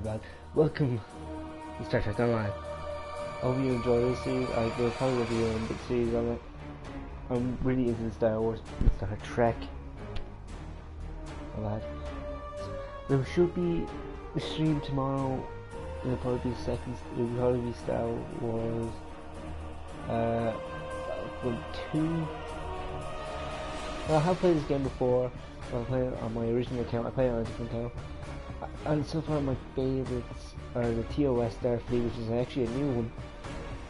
bad. Welcome to Star Trek Online. I hope you enjoy this series. I will probably be doing a big series on it. I'm really into the Star Wars and Star Trek. My bad. There should be a stream tomorrow. It'll probably be it'll probably be Star Wars Battlefront 2. I have played this game before. I played it on my original account. I played it on a different account. And so far my favourites are the TOS Starfleet, which is actually a new one,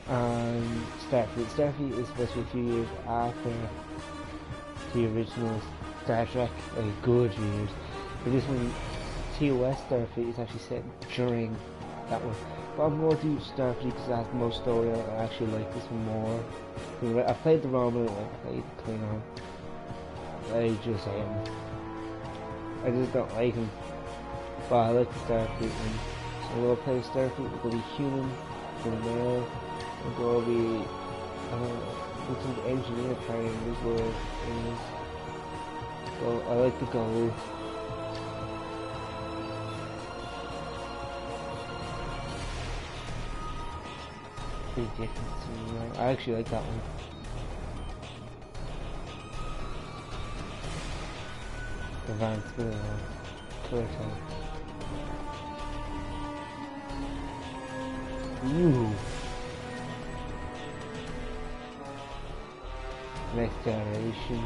and Starfleet. Starfleet is supposed to be a few years after the original Star Trek, a good few years. But this one, TOS Starfleet, is actually set during that one. But I'm going to do Starfleet because it has the most story. I actually like this one more. I played the Romulan, I played the Klingon. I just don't like him. But I like the Starfleet one. So we'll play Starfleet. We're going to be human, we're going to be male, we're going to be looking at engineer part in this world. So I like the gold. Big difference to me. I actually like that one. Advanced clear time. Ooh. Next generation.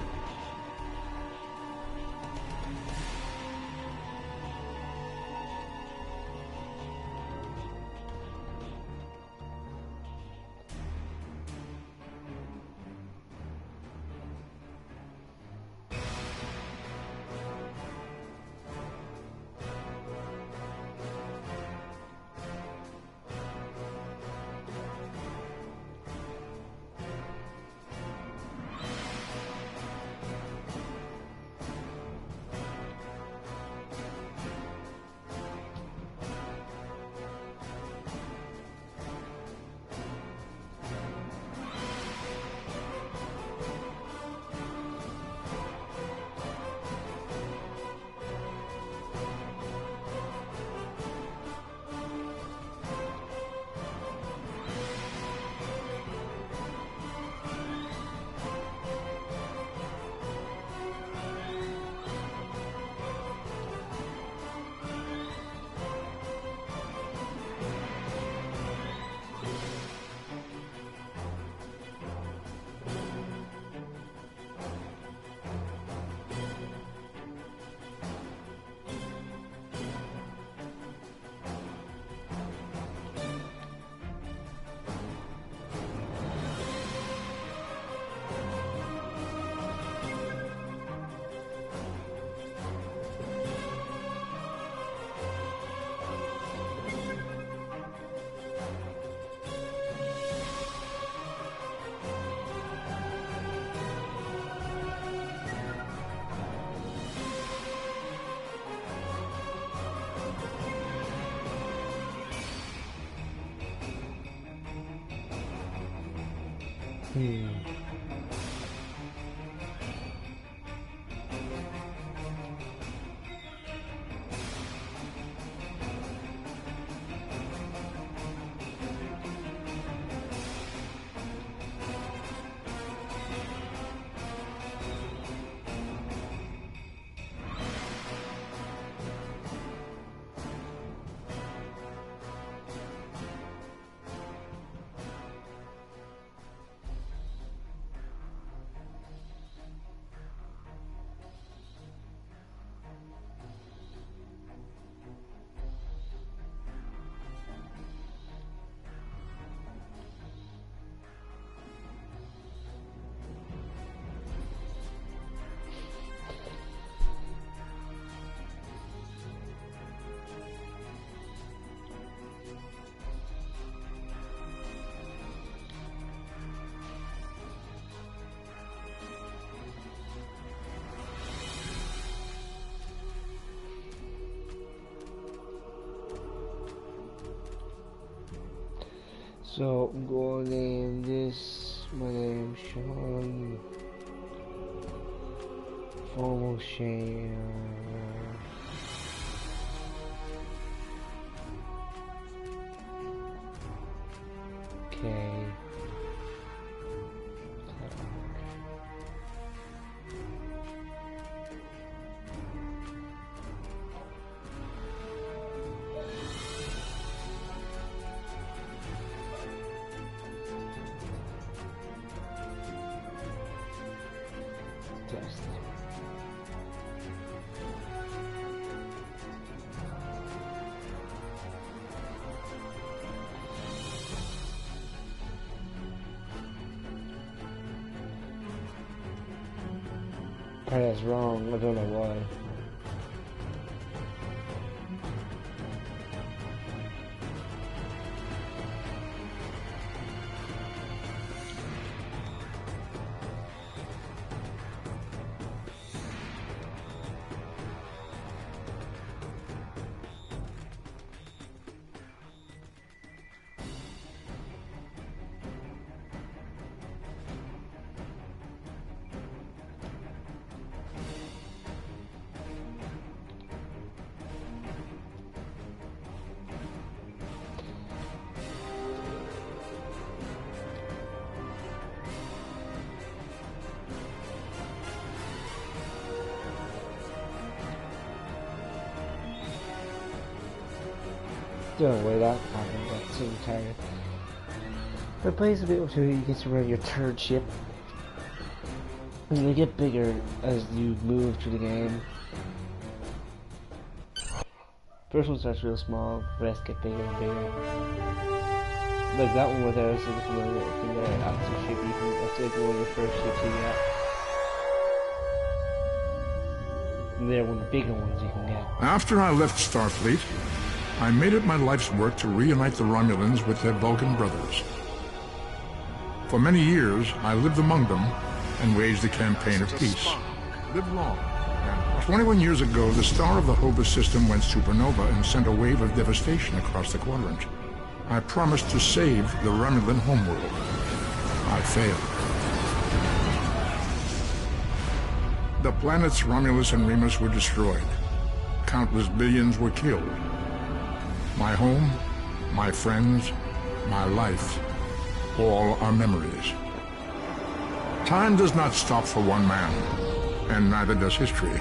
So I'm going to name this, my name's Sean, formal share, Okay. Test. That's wrong. I don't know why. Don't worry, that happened. That's so tired. But plays a bit until you get to run your third ship. And they get bigger as you move through the game. First one starts real small, the rest get bigger and bigger. Like that one where there's a little thing there, after ship, you can, that's like one of your first ships you get. And they're one of the bigger ones you can get. After I left Starfleet, I made it my life's work to reunite the Romulans with their Vulcan brothers. For many years, I lived among them and waged a campaign of peace. Live long. 21 years ago, the star of the Hova system went supernova and sent a wave of devastation across the quadrant. I promised to save the Romulan homeworld. I failed. The planets Romulus and Remus were destroyed. Countless billions were killed. My home, my friends, my life, all are memories. Time does not stop for one man, and neither does history.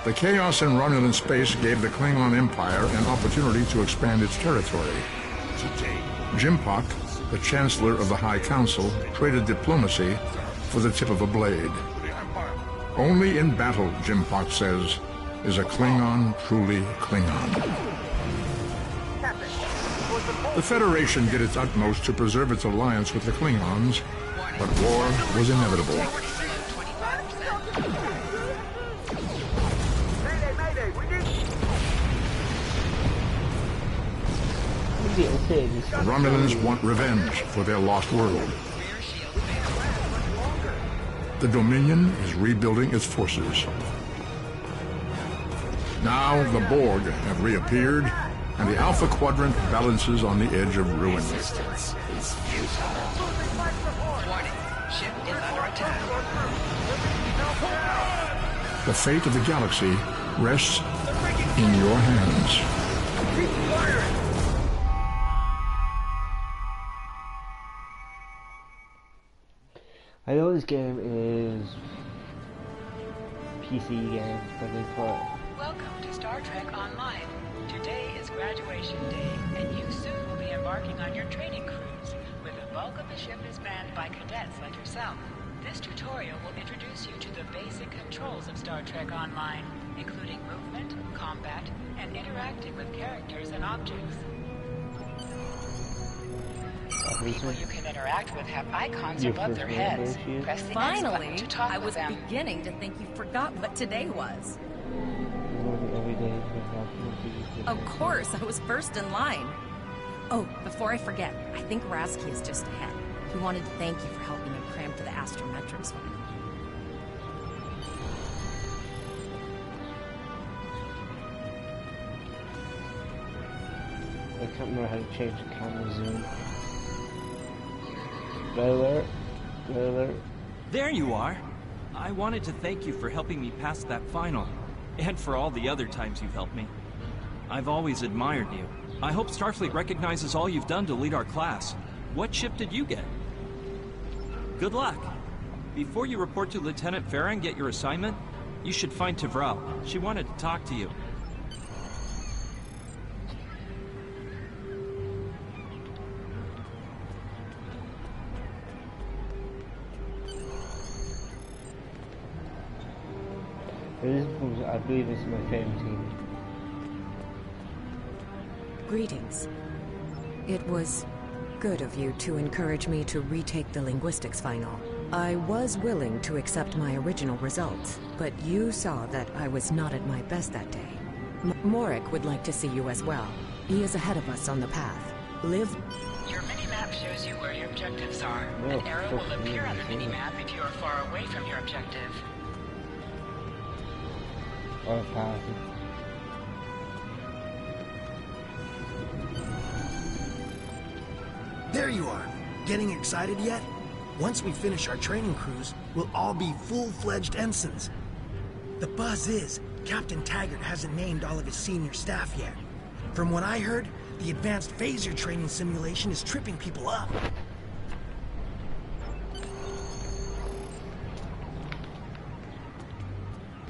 The chaos in Romulan space gave the Klingon Empire an opportunity to expand its territory. Jimpak, the Chancellor of the High Council, traded diplomacy for the tip of a blade. Only in battle, Jimpak says, is a Klingon truly Klingon. The Federation did its utmost to preserve its alliance with the Klingons, but war was inevitable. The Romulans want revenge for their lost world. The Dominion is rebuilding its forces. Now the Borg have reappeared, and the Alpha Quadrant balances on the edge of ruin. The fate of the galaxy rests in your hands. I know this game is PC game, but they put. Welcome to Star Trek Online. Today is graduation day, and you soon will be embarking on your training cruise, where the bulk of the ship is manned by cadets like yourself. This tutorial will introduce you to the basic controls of Star Trek Online, including movement, combat, and interacting with characters and objects. People you can interact with have icons above their heads. Press the X button to talk with them. I was beginning to think you forgot what today was. Of course, I was first in line. Oh, before I forget, I think Rasky is just ahead. He wanted to thank you for helping him cram for the astrometrics one. I can't remember how to change the camera zoom. Alert. Alert. There you are. I wanted to thank you for helping me pass that final, and for all the other times you've helped me. I've always admired you. I hope Starfleet recognizes all you've done to lead our class. What ship did you get? Good luck. Before you report to Lieutenant Farah and get your assignment, you should find Tavral. She wanted to talk to you. I believe this is my favorite team. Greetings. It was good of you to encourage me to retake the linguistics final. I was willing to accept my original results, but you saw that I was not at my best that day. Morik would like to see you as well. He is ahead of us on the path. Liv... Your mini-map shows you where your objectives are. An arrow will appear on the mini-map if you are far away from your objective. Or path. There you are. Getting excited yet? Once we finish our training cruise, we'll all be full-fledged ensigns. The buzz is, Captain Taggart hasn't named all of his senior staff yet. From what I heard, the advanced phaser training simulation is tripping people up.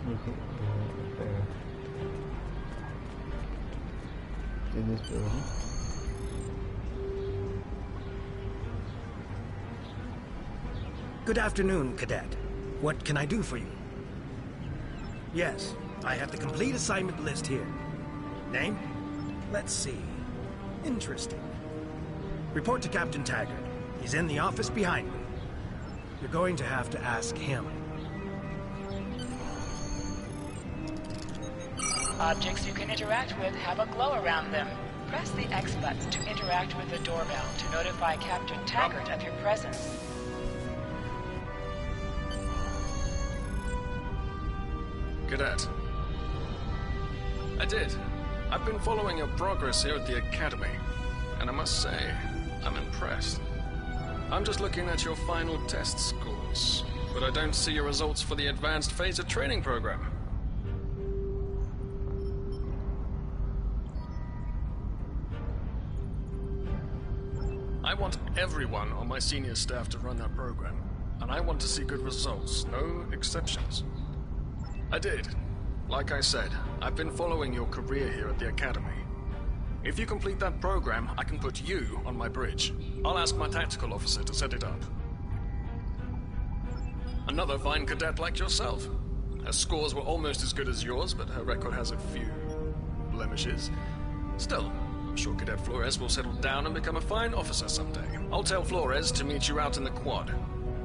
Okay, fair. In this building. Good afternoon, Cadet. What can I do for you? Yes, I have the complete assignment list here. Name? Let's see. Interesting. Report to Captain Taggart. He's in the office behind me. You're going to have to ask him. Objects you can interact with have a glow around them. Press the X button to interact with the doorbell to notify Captain Taggart of your presence. Cadet. I did. I've been following your progress here at the Academy, and I must say, I'm impressed. I'm just looking at your final test scores, but I don't see your results for the Advanced Phaser Training Program. I want everyone on my senior staff to run that program, and I want to see good results, no exceptions. I did. Like I said, I've been following your career here at the Academy. If you complete that program, I can put you on my bridge. I'll ask my tactical officer to set it up. Another fine cadet like yourself. Her scores were almost as good as yours, but her record has a few blemishes. Still, I'm sure Cadet Flores will settle down and become a fine officer someday. I'll tell Flores to meet you out in the quad.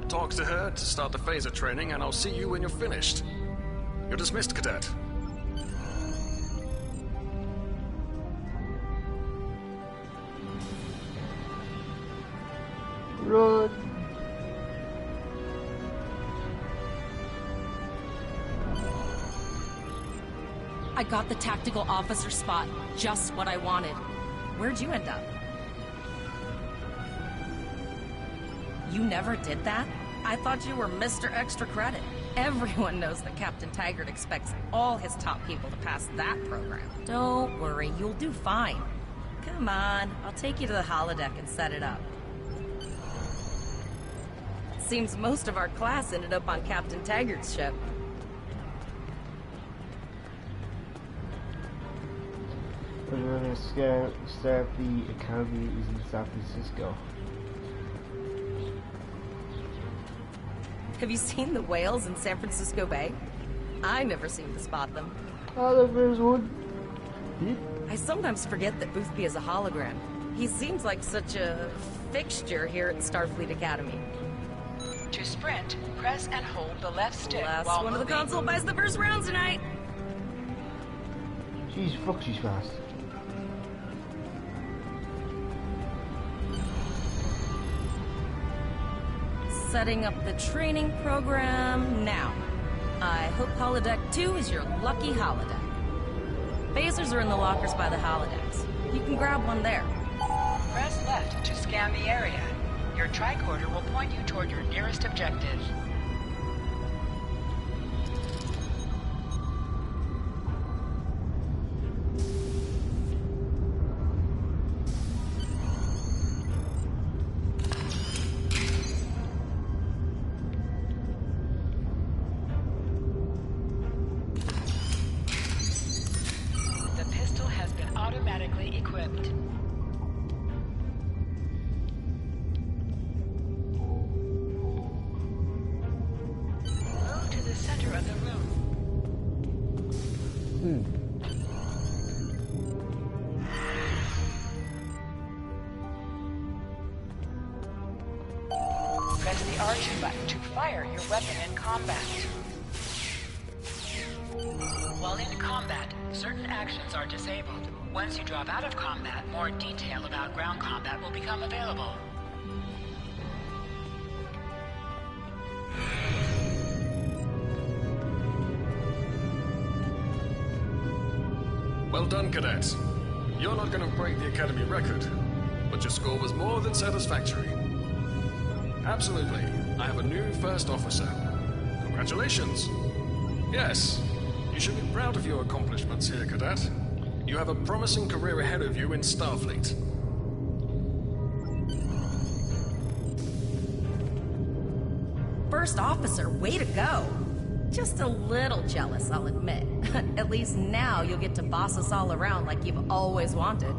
Talk to her to start the phaser training, and I'll see you when you're finished. You're dismissed, Cadet. Run! I got the tactical officer spot. Just what I wanted. Where'd you end up? You never did that? I thought you were Mr. Extra Credit. Everyone knows that Captain Taggart expects all his top people to pass that program. Don't worry, you'll do fine. Come on, I'll take you to the holodeck and set it up. Seems most of our class ended up on Captain Taggart's ship. We're gonna start the Academy is in San Francisco. Have you seen the whales in San Francisco Bay? I never seem to spot them. Oh, there's one. I sometimes forget that Boothby is a hologram. He seems like such a fixture here at Starfleet Academy. To sprint, press and hold the left stick Last while one of the moving. console buys the first round tonight. Jeez, fuck, she's fast. Setting up the training program now. I hope holodeck 2 is your lucky holodeck. Phasers are in the lockers by the holodecks. You can grab one there. Press left to scan the area. Your tricorder will point you toward your nearest objective. equipped. Move to the center of the room. Press the R2 button to fire your weapon in combat. While in combat, certain actions are disabled. Once you drop out of combat, more detail about ground combat will become available. Well done, cadets. You're not going to break the Academy record, but your score was more than satisfactory. Absolutely. I have a new first officer. Congratulations. Yes, you should be proud of your accomplishments here, cadet. You have a promising career ahead of you in Starfleet. First officer, way to go. Just a little jealous, I'll admit. At least now you'll get to boss us all around like you've always wanted.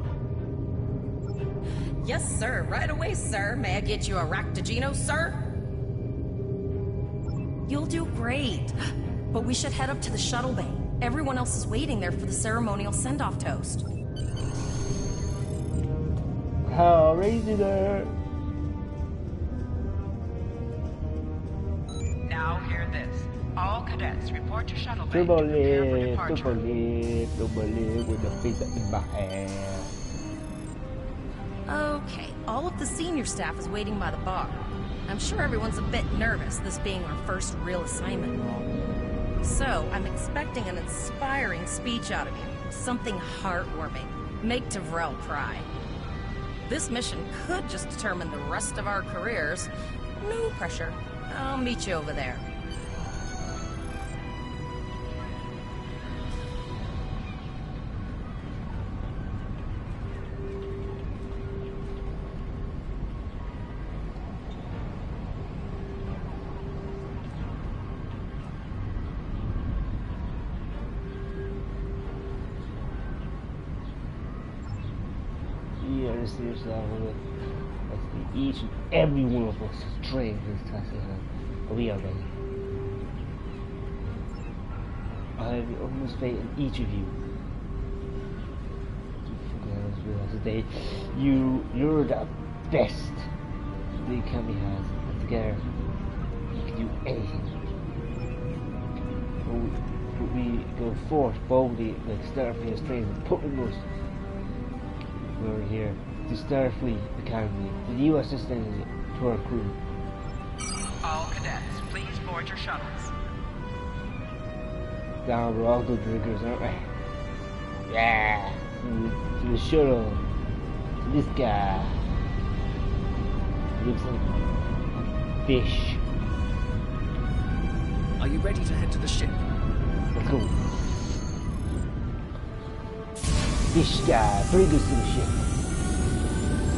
Yes, sir. Right away, sir. May I get you a Raktajino, sir? You'll do great. But we should head up to the shuttle bay. Everyone else is waiting there for the ceremonial send-off toast. Alrighty there. Now hear this. All cadets report to shuttle bay to Turbo prepare for lift, departure. turbo lift with the face in my hand. Okay, all of the senior staff is waiting by the bar. I'm sure everyone's a bit nervous, this being our first real assignment role. So, I'm expecting an inspiring speech out of you. Something heartwarming. Make Tavrel cry. This mission could just determine the rest of our careers. No pressure. I'll meet you over there. Yeah, this is each and every one of us is trained in this task at hand. But we are ready. I have the utmost faith in each of you. Today, you're the best the Academy has, and together you can do anything. But we go forth boldly like Starfleet training and put in us. We're here to Starfleet Academy, the U.S. assistant to our crew. All cadets, please board your shuttles. Down, we're all good drinkers, aren't we? Yeah! To the shuttle. To this guy. Looks like a fish. Are you ready to head to the ship? Let's go. Fish guy, pretty good to the ship.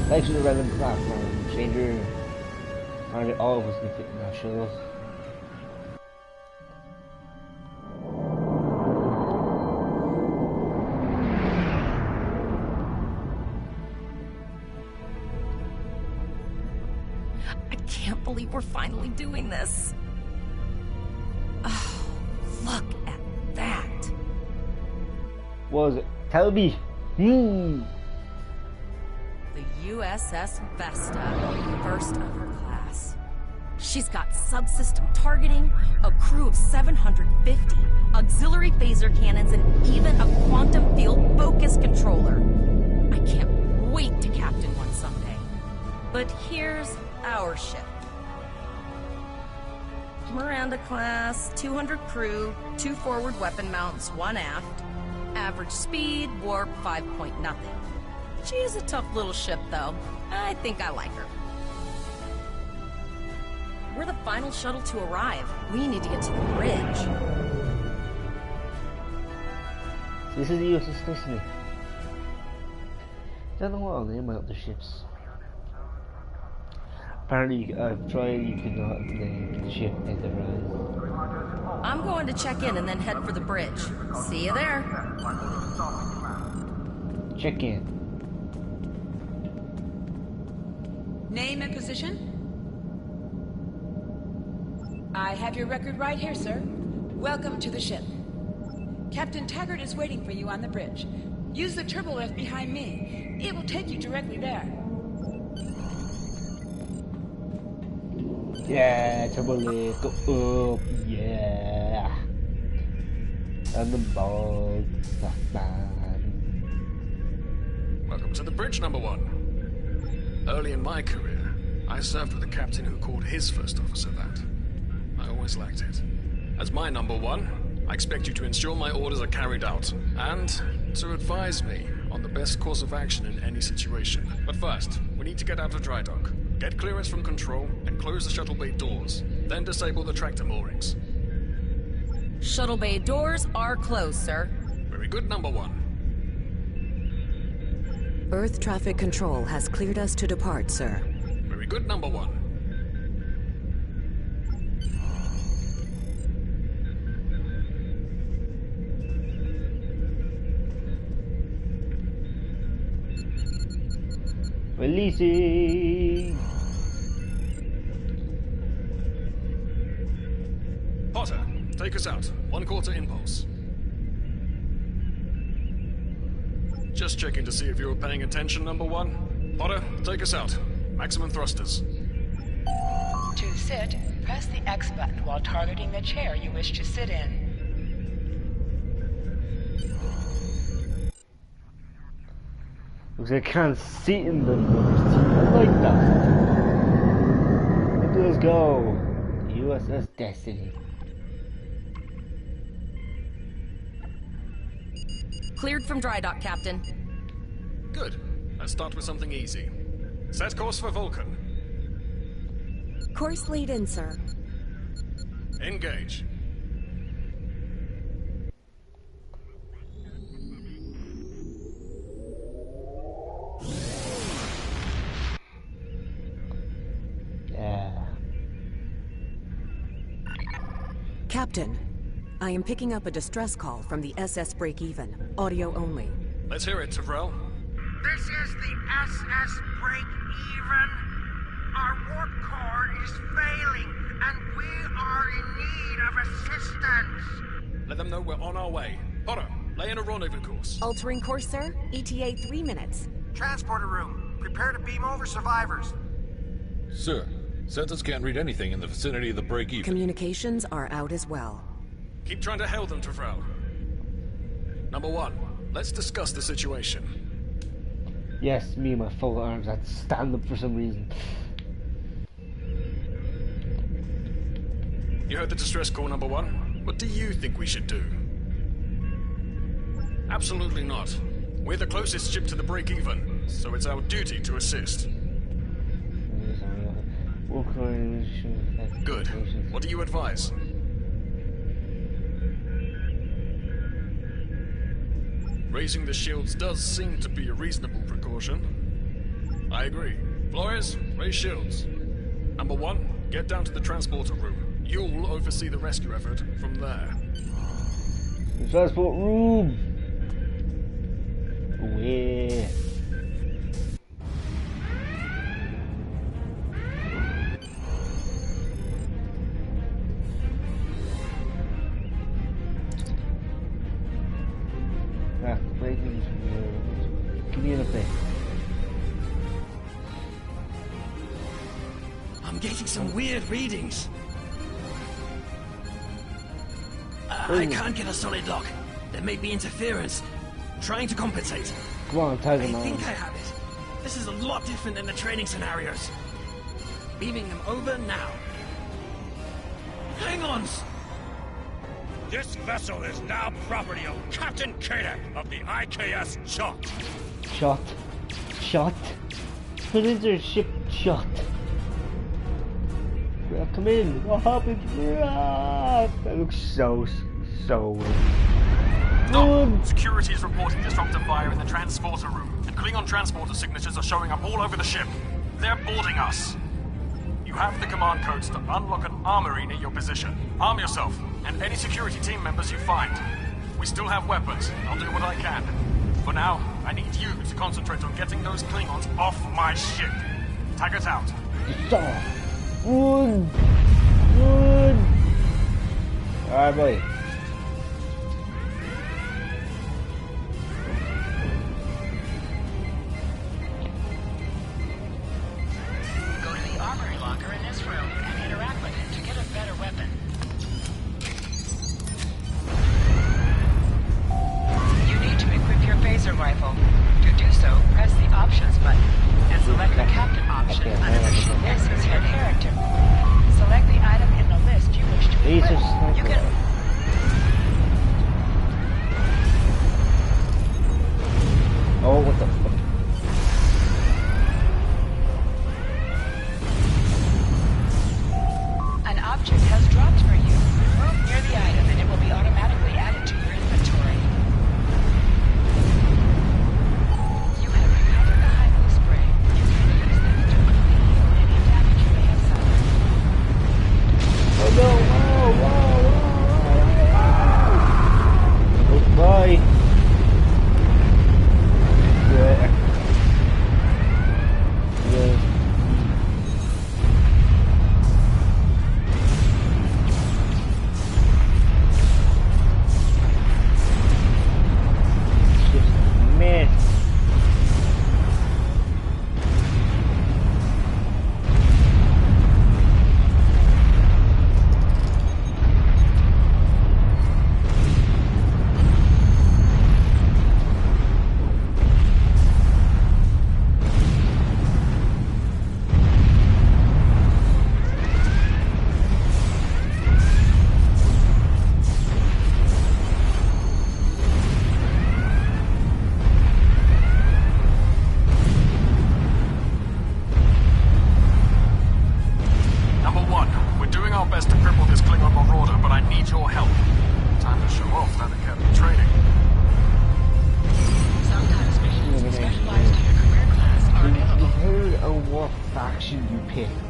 Thanks for the random platform changer. Apparently all of us can fit in our shuttles. I can't believe we're finally doing this. Oh, look at that. What was it? Tell me. The USS Vesta, first of her class. She's got subsystem targeting, a crew of 750, auxiliary phaser cannons, and even a quantum field focus controller. I can't wait to captain one someday. But here's our ship. Miranda class, 200 crew, 2 forward weapon mounts, 1 aft. Average speed, warp 5 nothing. She is a tough little ship, though. I think I like her. We're the final shuttle to arrive. We need to get to the bridge. This is the USS Destiny. Don't know what I'll name my other ships. Apparently, I've tried, you could not name the ship Enterprise. I'm going to check in and then head for the bridge. See you there. Check in. Name and position? I have your record right here, sir. Welcome to the ship. Captain Taggart is waiting for you on the bridge. Use the turbo lift behind me. It will take you directly there. Yeah, turbo lift, go up, yeah. And the ball, Welcome to the bridge, number one. Early in my career, I served with a captain who called his first officer that. I always liked it. As my number one, I expect you to ensure my orders are carried out, and to advise me on the best course of action in any situation. But first, we need to get out of dry dock, get clearance from control, and close the shuttle bay doors. Then disable the tractor moorings. Shuttle bay doors are closed, sir. Very good, number one. Earth traffic control has cleared us to depart, sir. Very good, number one. Releasing! Potter, take us out. 1/4 impulse. Just checking to see if you were paying attention, number one. Potter, take us out. Maximum thrusters. To sit, press the X button while targeting the chair you wish to sit in. Because I can't sit in the first seat. I like that. Let us go. USS Destiny. Cleared from dry dock, Captain. Good. Let's start with something easy. Set course for Vulcan. Course lead in, sir. Engage. Captain, I am picking up a distress call from the SS Break-Even. Audio only. Let's hear it, Tyrell. This is the SS Break-Even. Our warp core is failing, and we are in need of assistance. Let them know we're on our way. Potter, lay in a rendezvous course. Altering course, sir. ETA 3 minutes. Transporter room. Prepare to beam over survivors. Sir, Census can't read anything in the vicinity of the break-even. Communications are out as well. Keep trying to hail them, Tyrell. Number one, let's discuss the situation. Yes, me and my full arms had to stand up for some reason. You heard the distress call, number one. What do you think we should do? Absolutely not. We're the closest ship to the break-even, so it's our duty to assist. Good. What do you advise? Raising the shields does seem to be a reasonable precaution. I agree. Flores, raise shields. Number one, get down to the transporter room. You'll oversee the rescue effort from there. The transport room! Away. Community. I'm getting some weird readings. I can't get a solid lock. There may be interference. Trying to compensate. Come on, Tiger I Man. think I have it. This is a lot different than the training scenarios. Beaming them over now. Hang on! This vessel is now property of Captain Kadak of the IKS Shot. Shot. Shot. What is their ship shot? Well, come in. What happened? That looks so weird. Dom, security is reporting disruptor fire in the transporter room, and Klingon transporter signatures are showing up all over the ship. They're boarding us. You have the command codes to unlock an armory near your position. Arm yourself, and any security team members you find. We still have weapons. I'll do what I can. For now, I need you to concentrate on getting those Klingons off my ship. Taggart's out. Stop. Run. Alright, boy. Go to the armory locker in this room and interact with it to get a better weapon. You need to equip your phaser rifle. To do so, press the options button and select the captain option under the Machine Essence your character. Select the item in the list you wish to equip. You can... Oh, what the fuck? An object has dropped for you. Move near the item and it will be automatically added to your inventory. You have recovered a Hydro spray. You can use this to quickly heal any damage you may have suffered. Oh no! Whoa! Oh, bye! Yeah.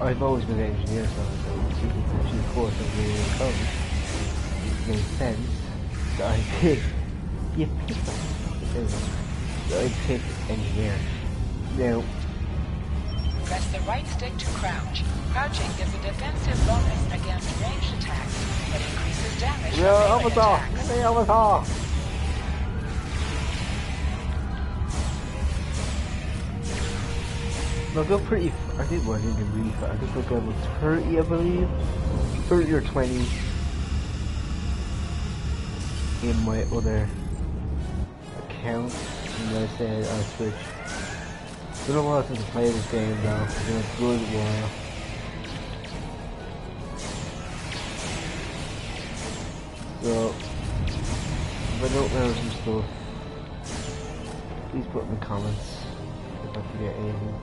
I've always been an engineer, so it's actually a course of really comes. It makes sense that I pick. You pick that I pick engineer. Now, press the right stick to crouch. Crouching gives a defensive bonus against ranged attacks, but increases damage from melee attacks. Hey, Avatar! I got pretty. I think I didn't really. I think I got level 30, I believe, 30 or 20 in my other account. And I said I switched. It's been a while since I played this game though. It's been a good while. So if I don't know some stuff, please put in the comments if I forget anything.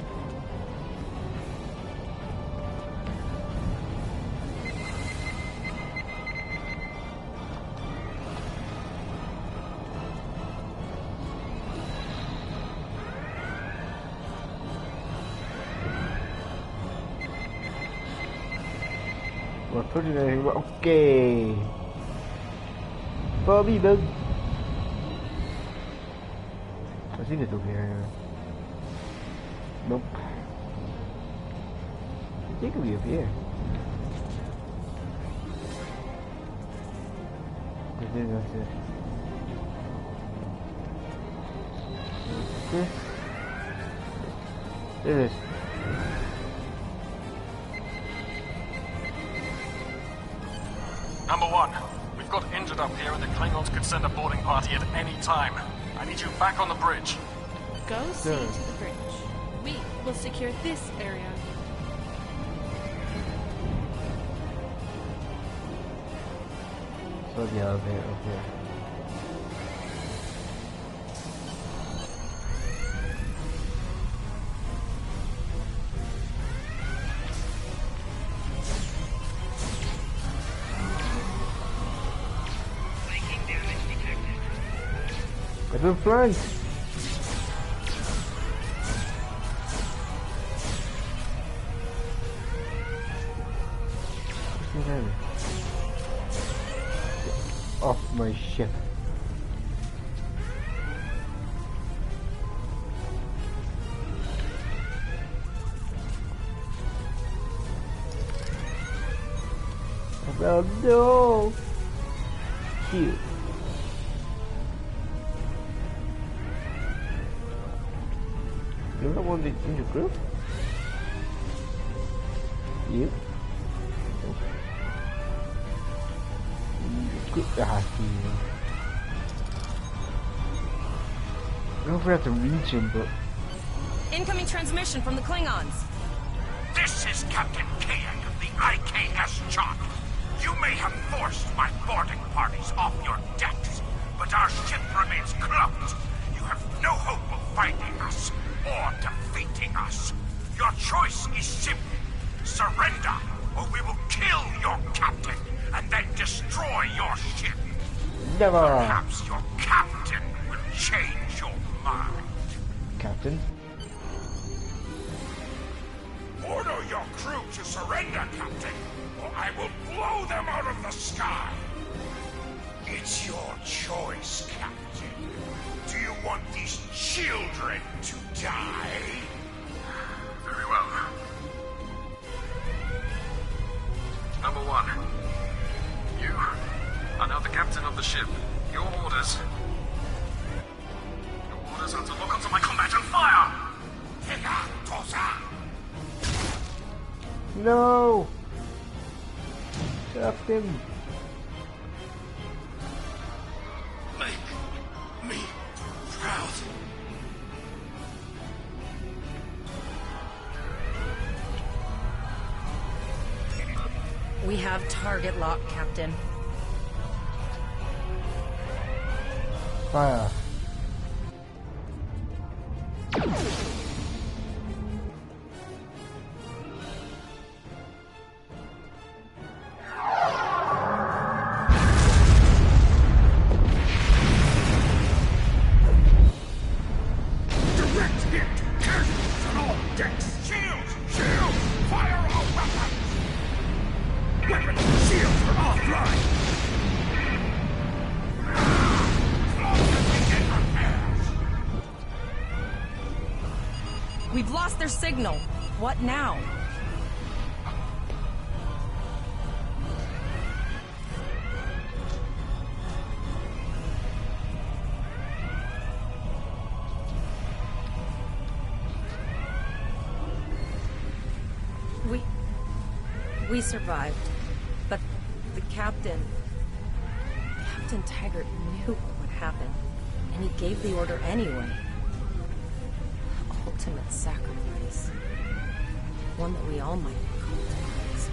Okay. Bobby bug. I think it's over here. Nope. I think it'll be up here. I think that's it. This. There it is. Number one, we've got injured up here and the Klingons could send a boarding party at any time. I need you back on the bridge. Go see to the bridge. We will secure this area. So the elevator up here. I've been flanked. Off my ship. Oh no! Cute. You're the one in your group? You? I don't know if we have to reach him, but... Incoming transmission from the Klingons. This is Captain Kayek of the IKS Chok. You may have forced my boarding parties off your decks, but our ship remains cloaked. You have no hope of finding us or defeating us. Your choice is simple. Surrender, or we will kill your captain and then destroy your ship. Never. Perhaps your captain will change your mind. Captain? Order your crew to surrender, Captain, or I will blow them out of the sky. It's your choice, Captain. Do you want these children to die? Very well. Number one. You are now the captain of the ship. Your orders are to lock onto my combat and fire! No! Captain! Make me proud. We have target lock, Captain. Fire. Direct hit! Cannons on all decks! Shields! Shields! Fire all weapons! Weapons! Shields are offline! We've lost their signal. What now? We survived, but the Captain Taggart knew what would happen, and he gave the order anyway. Ultimate sacrifice. One that we all might cultivate.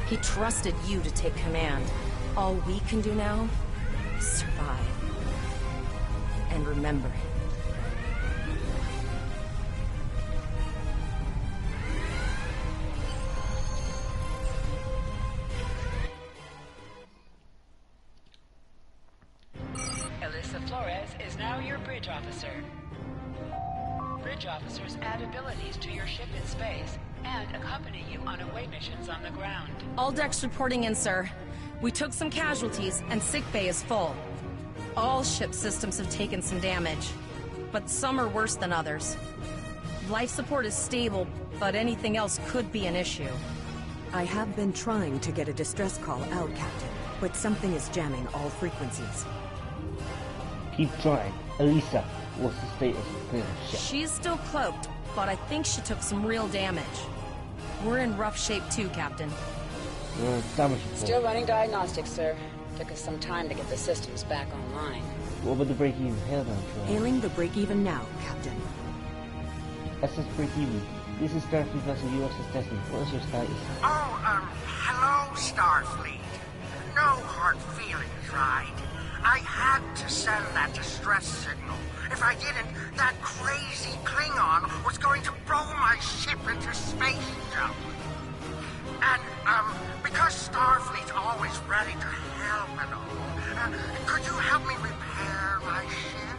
He trusted you to take command. All we can do now is survive. And remember him. Alyssa Flores is now your bridge officer. Bridge officers add abilities to your ship in space and accompany you on away missions on the ground. All decks reporting in, sir. We took some casualties, and sickbay is full. All ship systems have taken some damage, but some are worse than others. Life support is stable, but anything else could be an issue. I have been trying to get a distress call out, Captain, but something is jamming all frequencies. Keep trying. Elisa, what's the status of the ship? She's still cloaked, but I think she took some real damage. We're in rough shape too, Captain. Still running diagnostics, sir. Took us some time to get the systems back online. What about the break-even? Hailing the break-even now, Captain. SS break-even. This is Starfleet vessel USS Destiny. What is your status? Oh, hello, Starfleet. No hard feelings, right? I had to send that distress signal. If I didn't, that crazy Klingon was going to blow my ship into space jump. And, because Starfleet's always ready to help and all, could you help me repair my ship?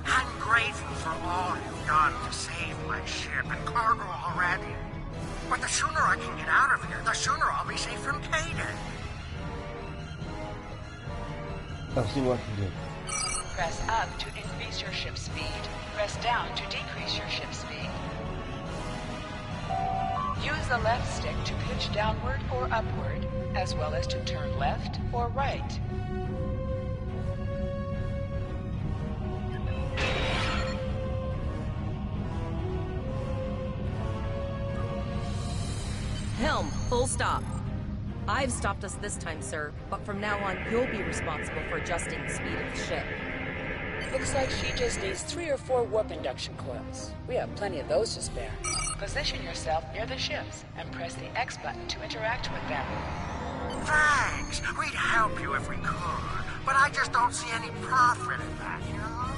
I'm grateful for all you've done to save my ship and cargo already. But the sooner I can get out of here, the sooner I'll be safe from K-Day. I'll see what I can do. Press up to increase your ship speed. Press down to decrease your ship speed. Use the left stick to pitch downward or upward, as well as to turn left or right. Helm, full stop. I've stopped us this time, sir, but from now on, you'll be responsible for adjusting the speed of the ship. Looks like she just needs 3 or 4 warp induction coils. We have plenty of those to spare. Position yourself near the ships and press the X button to interact with them. Thanks. We'd help you if we could, but I just don't see any profit in that, you know?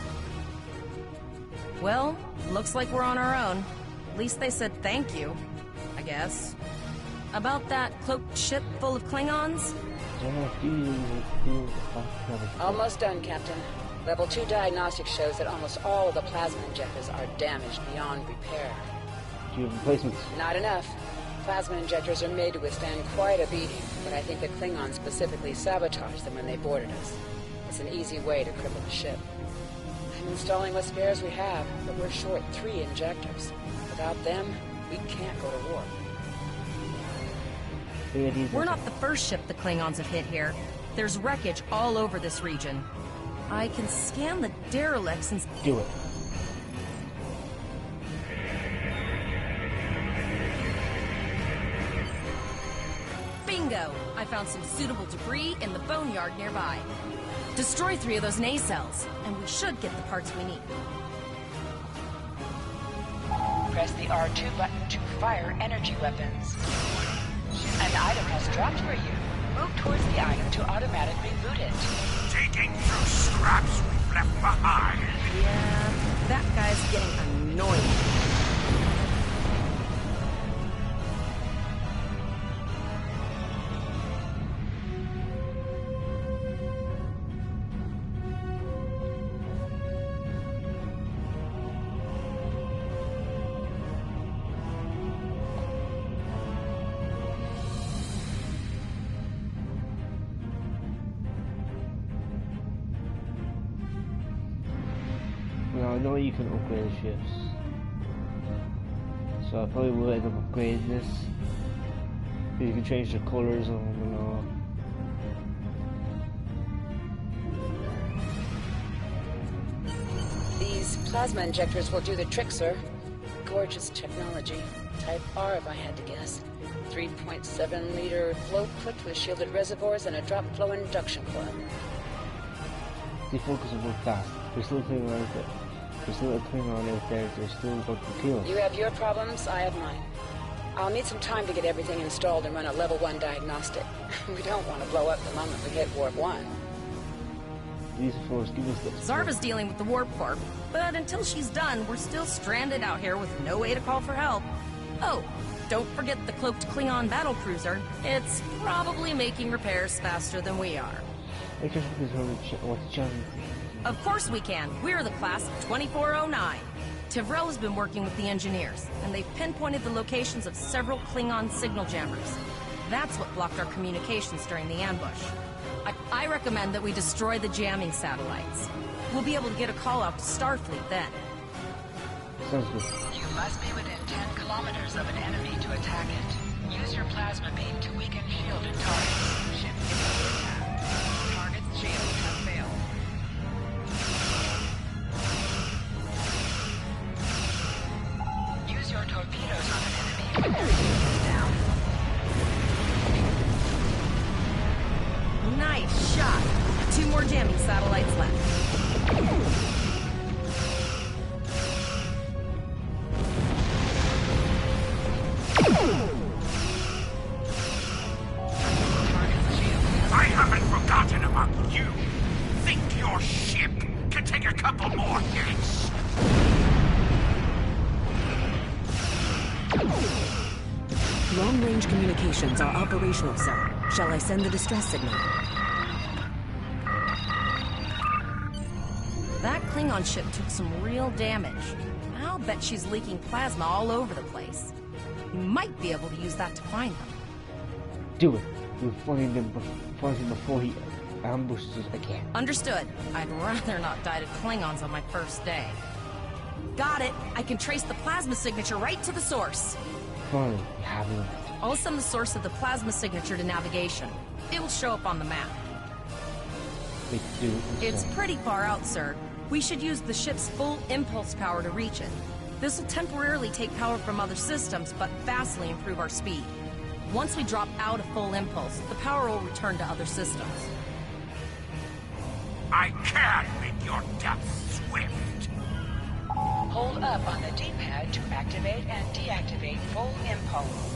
Well, looks like we're on our own. At least they said thank you, I guess. About that cloaked ship full of Klingons? Almost done, Captain. Level 2 diagnostics shows that almost all of the plasma injectors are damaged beyond repair. Do you have replacements? Not enough. Plasma injectors are made to withstand quite a beating, but I think the Klingons specifically sabotaged them when they boarded us. It's an easy way to cripple the ship. I'm installing what spares we have, but we're short 3 injectors. Without them, we can't go to warp. We're not the first ship the Klingons have hit here. There's wreckage all over this region. I can scan the derelicts and... Do it. Bingo! I found some suitable debris in the boneyard nearby. Destroy 3 of those nacelles, and we should get the parts we need. Press the R2 button to fire energy weapons. An item has dropped for you. Move towards the item to automatically loot it. Digging through scraps we've left behind. Yeah, that guy's getting annoying. I know you can upgrade the ships, so I probably will end up upgrading this. You can change the colours on them and all. These plasma injectors will do the trick, sir. Gorgeous technology. Type R, if I had to guess. 3.7-liter flow clipped with shielded reservoirs and a drop flow induction coil. They focus on work fast. There's still a thing around it. There's still a Klingon out there. There's still about to kill us. You have your problems, I have mine. I'll need some time to get everything installed and run a level 1 diagnostic. We don't want to blow up the moment we hit warp 1. Use the Force, give us this. Zarva's dealing with the warp core, but until she's done, we're still stranded out here with no way to call for help. Oh, don't forget the cloaked Klingon battlecruiser. It's probably making repairs faster than we are. Of course we can. We're the class of 2409. Tivrel has been working with the engineers, and they've pinpointed the locations of several Klingon signal jammers. That's what blocked our communications during the ambush. I recommend that we destroy the jamming satellites. We'll be able to get a call out to Starfleet then. Sounds good. You must be within 10 kilometers of an enemy to attack it. Use your plasma beam to weaken shielded targets. Ship attacked. Target's shields have failed. Use your torpedoes on an enemy when their shield is down. Nice shot. 2 more jamming satellites left. I haven't forgotten about you. Think your ship can take a couple more hits. Long-range communications are operational, sir. Shall I send the distress signal? That Klingon ship took some real damage. I'll bet she's leaking plasma all over the place. We might be able to use that to find them. Do it. We'll find him before he ambushes us again. Understood. I'd rather not die to Klingons on my first day. Got it. I can trace the plasma signature right to the source. fine. You haven't. I'll send the source of the plasma signature to navigation. It will show up on the map. They do. It's pretty far out, sir. We should use the ship's full impulse power to reach it. This will temporarily take power from other systems, but vastly improve our speed. Once we drop out of full impulse, the power will return to other systems. I can make your death swift. Hold up on the D-pad to activate and deactivate full impulse.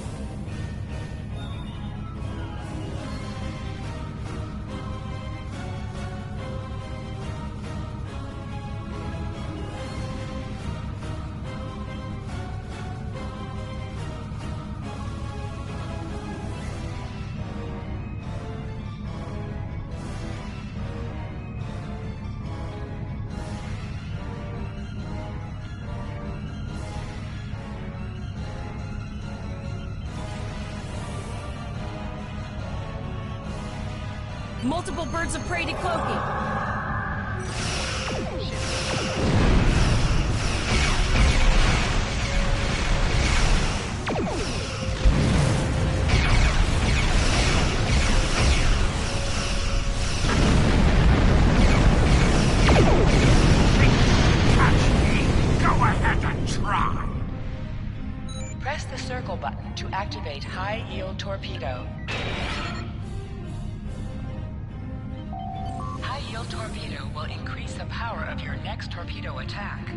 Multiple birds of prey decloaking. Go ahead and try. Press the circle button to activate high-yield torpedo. High-yield torpedo will increase the power of your next torpedo attack.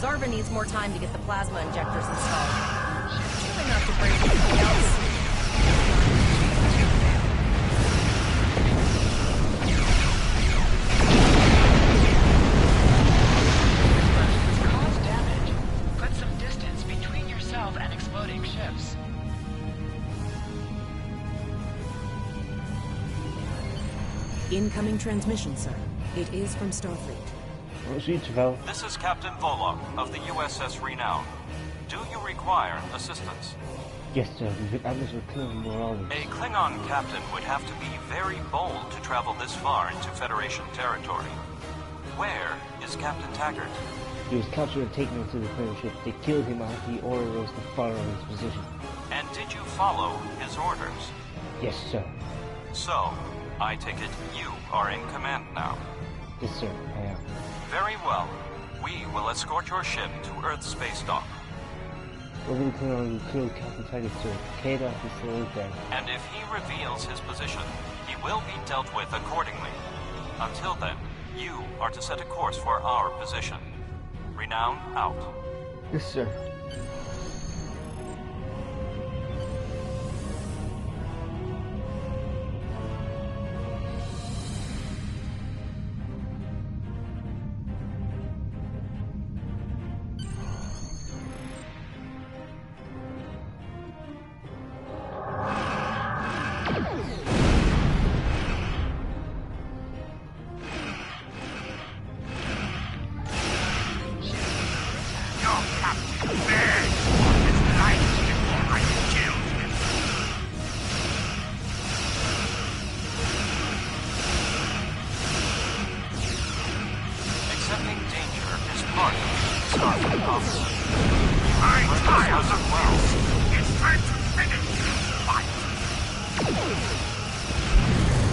Zarva needs more time to get the plasma injectors installed. She's true enough to break anything else. Cause damage. Put some distance between yourself and exploding ships. Incoming transmission, sir. It is from Starfleet. This is Captain Volok of the USS Renown. Do you require assistance? Yes, sir. We've been ambushed with Klingon marauders. A Klingon captain would have to be very bold to travel this far into Federation territory. Where is Captain Taggart? He was captured and taken into the Klingon ship. They killed him after he ordered us to fire on his position. And did you follow his orders? Yes, sir. So, I take it you are in command now. Yes, sir. I am. Very well. We will escort your ship to Earth space dock. Over the Klingon who killed Captain Taggart, sir. Keda is still there. And if he reveals his position, he will be dealt with accordingly. Until then, you are to set a course for our position. Renown out. Yes, sir. Accepting danger is part of being Starfleet officer. I'm tired as of well. this. It's time to finish this fight.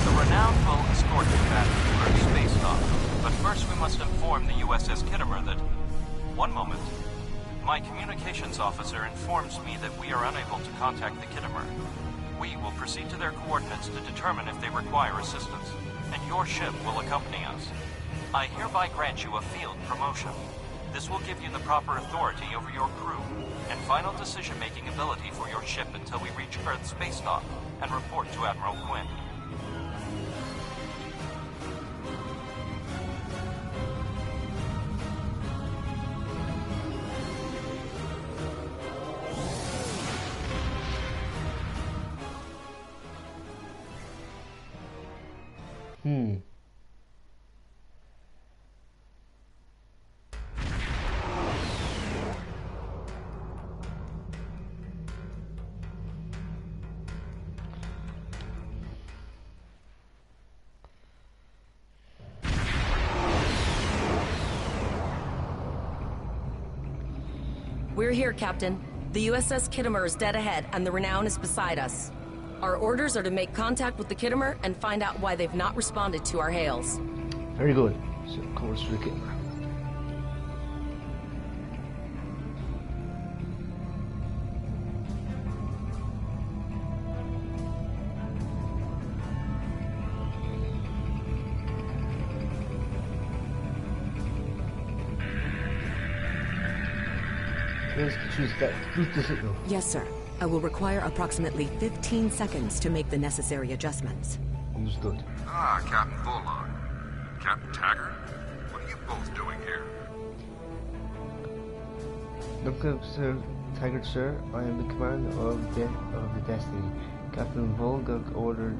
The Renown will escort you back to Earth space dock, but first we must inform the USS Kittimer that... One moment. My communications officer informs me that we are unable to contact the Kittimer. We will proceed to their coordinates to determine if they require assistance, and your ship will accompany us. I hereby grant you a field promotion. This will give you the proper authority over your crew, and final decision-making ability for your ship until we reach Earth space dock and report to Admiral Quinn. We're here, Captain. The USS Kittimer is dead ahead, and the Renown is beside us. Our orders are to make contact with the Kittimer and find out why they've not responded to our hails. Very good. So, course for the Kittimer. Boost the signal. Yes, sir. I will require approximately 15 seconds to make the necessary adjustments. Understood. Ah, Captain Volog. Captain Taggart? What are you both doing here? Look up, Sir Taggart, sir. I am the commander of the Destiny. Captain Volog ordered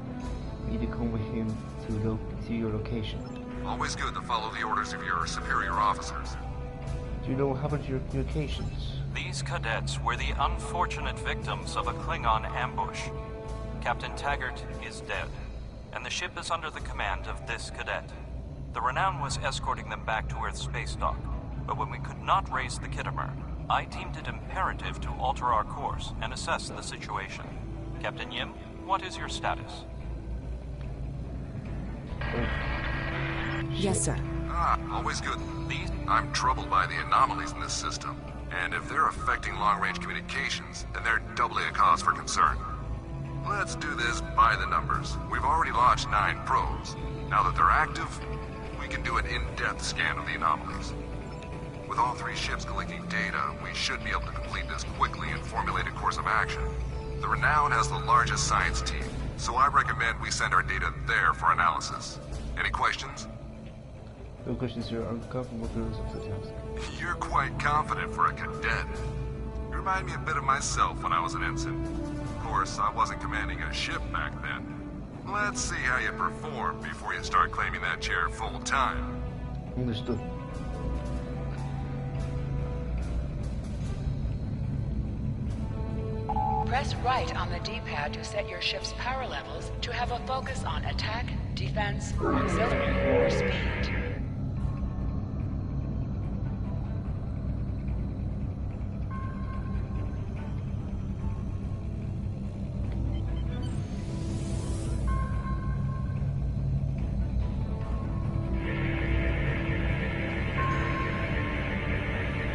me to come with him to your location. Always good to follow the orders of your superior officers. Do you know what happened to your communications? These cadets were the unfortunate victims of a Klingon ambush. Captain Taggart is dead, and the ship is under the command of this cadet. The Renown was escorting them back to Earth's space dock, but when we could not raise the Kittimer, I deemed it imperative to alter our course and assess the situation. Captain Yim, what is your status? Yes, sir. Ah, always good. I'm troubled by the anomalies in this system, and if they're affecting long-range communications, then they're doubly a cause for concern. Let's do this by the numbers. We've already launched 9 probes. Now that they're active, we can do an in-depth scan of the anomalies. With all 3 ships collecting data, we should be able to complete this quickly and formulate a course of action. The Renown has the largest science team, so I recommend we send our data there for analysis. Any questions? No questions, sir. I'm confident what there is up to the task. You're quite confident for a cadet. You remind me a bit of myself when I was an ensign. Of course, I wasn't commanding a ship back then. Let's see how you perform before you start claiming that chair full time. Understood. Press right on the D-pad to set your ship's power levels to have a focus on attack, defense, auxiliary, or speed.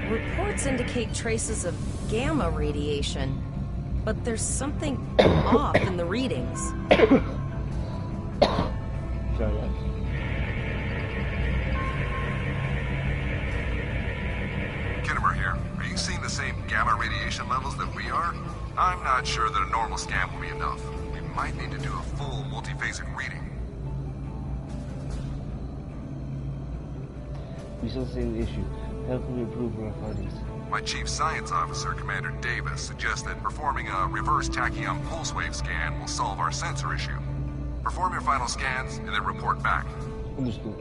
Reports indicate traces of gamma radiation, but there's something off in the readings. Sorry. Kittimer here. Are you seeing the same gamma radiation levels that we are? I'm not sure that a normal scan will be enough. We might need to do a full multiphasic reading. We still see the issue. How can we improve our findings? My chief science officer, Commander Davis, suggests that performing a reverse tachyon pulse wave scan will solve our sensor issue. Perform your final scans and then report back. Understood.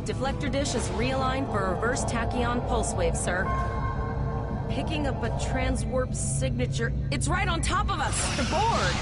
Deflector dish is realigned for a reverse tachyon pulse wave, sir. Picking up a transwarp signature. It's right on top of us! The board!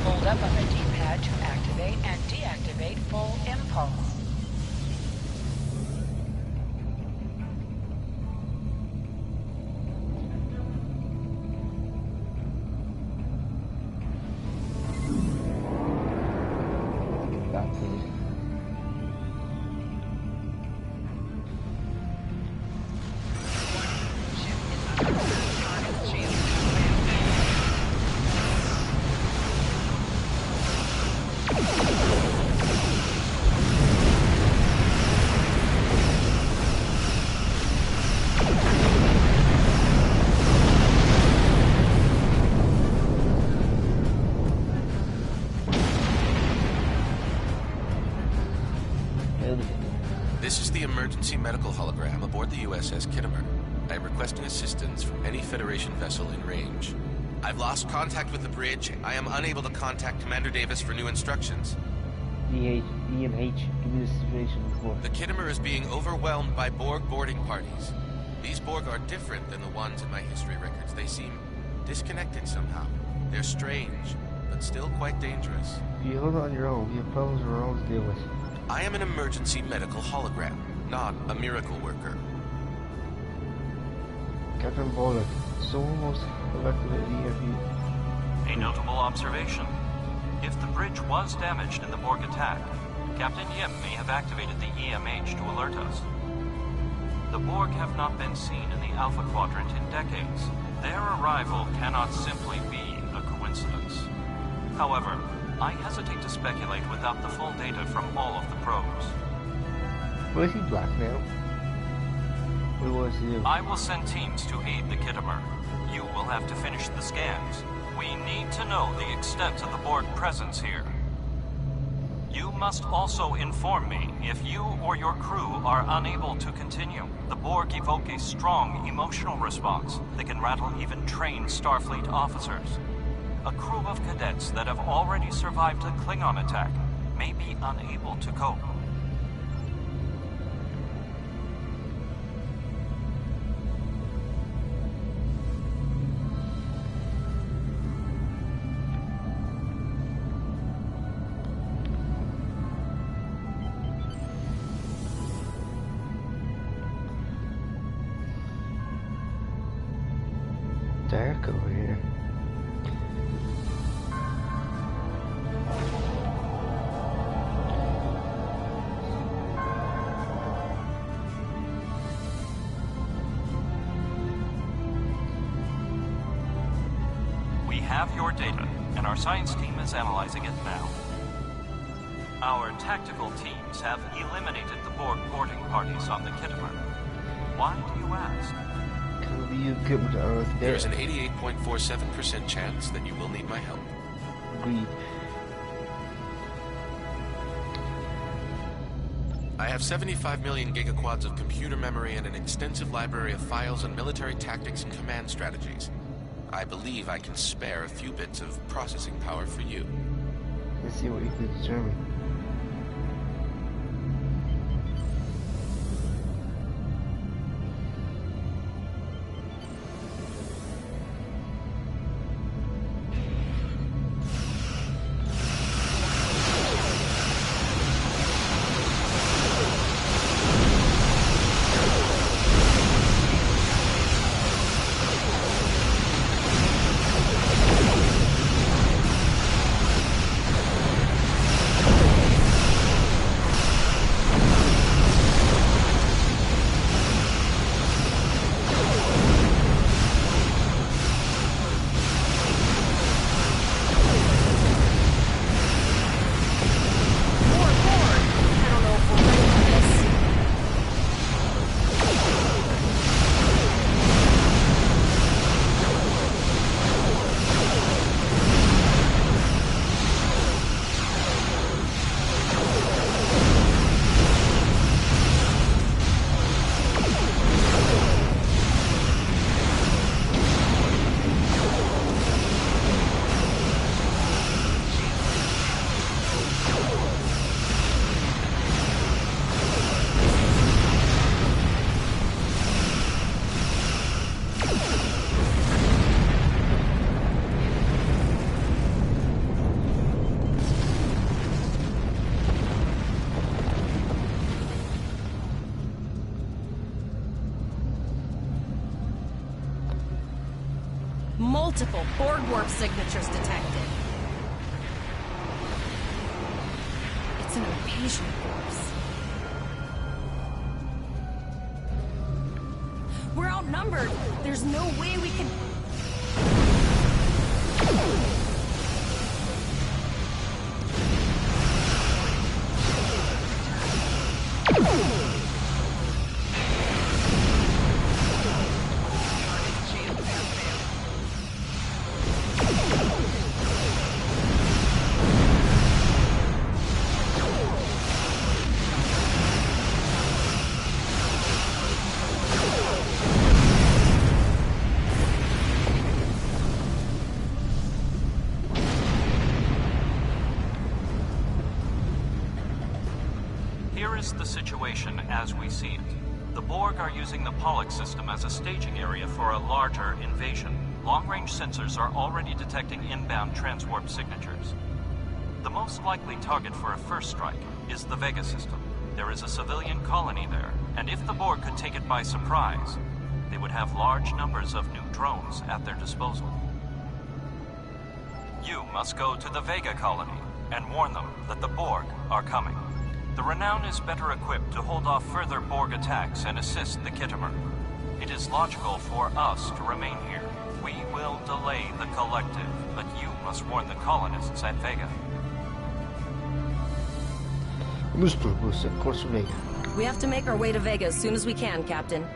Hold up on the D-pad to activate and deactivate full impulse. This is the emergency medical hologram aboard the USS Kittimer. I am requesting assistance from any Federation vessel in range. I've lost contact with the bridge. I am unable to contact Commander Davis for new instructions. EMH, give me the situation report. The Khitomer is being overwhelmed by Borg boarding parties. These Borg are different than the ones in my history records. They seem disconnected somehow. They're strange, but still quite dangerous. You hold on your own. You have problems we're all to deal with. I am an emergency medical hologram, not a miracle worker. Captain Bullock, someone must have activated the EMP. A notable observation. If the bridge was damaged in the Borg attack, Captain Yim may have activated the EMH to alert us. The Borg have not been seen in the Alpha Quadrant in decades. Their arrival cannot simply be a coincidence. However, I hesitate to speculate without the full data from all of the probes. Why is he black now? What was he do? I will send teams to aid the Khitomer. You will have to finish the scans. We need to know the extent of the Borg presence here. You must also inform me if you or your crew are unable to continue. The Borg evoke a strong emotional response that can rattle even trained Starfleet officers. A crew of cadets that have already survived a Klingon attack may be unable to cope. Dark over here. We have your data, and our science team is analyzing it now. Our tactical teams have eliminated the Borg boarding parties on the Khitomer. Why do you ask? There's an 88.47% chance that you will need my help. Agreed. I have 75 million gigaquads of computer memory and an extensive library of files on military tactics and command strategies. I believe I can spare a few bits of processing power for you. Let's see what you can determine. Multiple Borg warp signatures detected. It's an invasion force. We're outnumbered. There's no way we can... as we see it. The Borg are using the Pollux system as a staging area for a larger invasion. Long-range sensors are already detecting inbound transwarp signatures. The most likely target for a first strike is the Vega system. There is a civilian colony there, and if the Borg could take it by surprise, they would have large numbers of new drones at their disposal. You must go to the Vega colony and warn them that the Borg are coming. The Renown is better equipped to hold off further Borg attacks and assist the Khitomer. It is logical for us to remain here. We will delay the Collective, but you must warn the colonists at Vega. Of course, Vega. We have to make our way to Vega as soon as we can, Captain.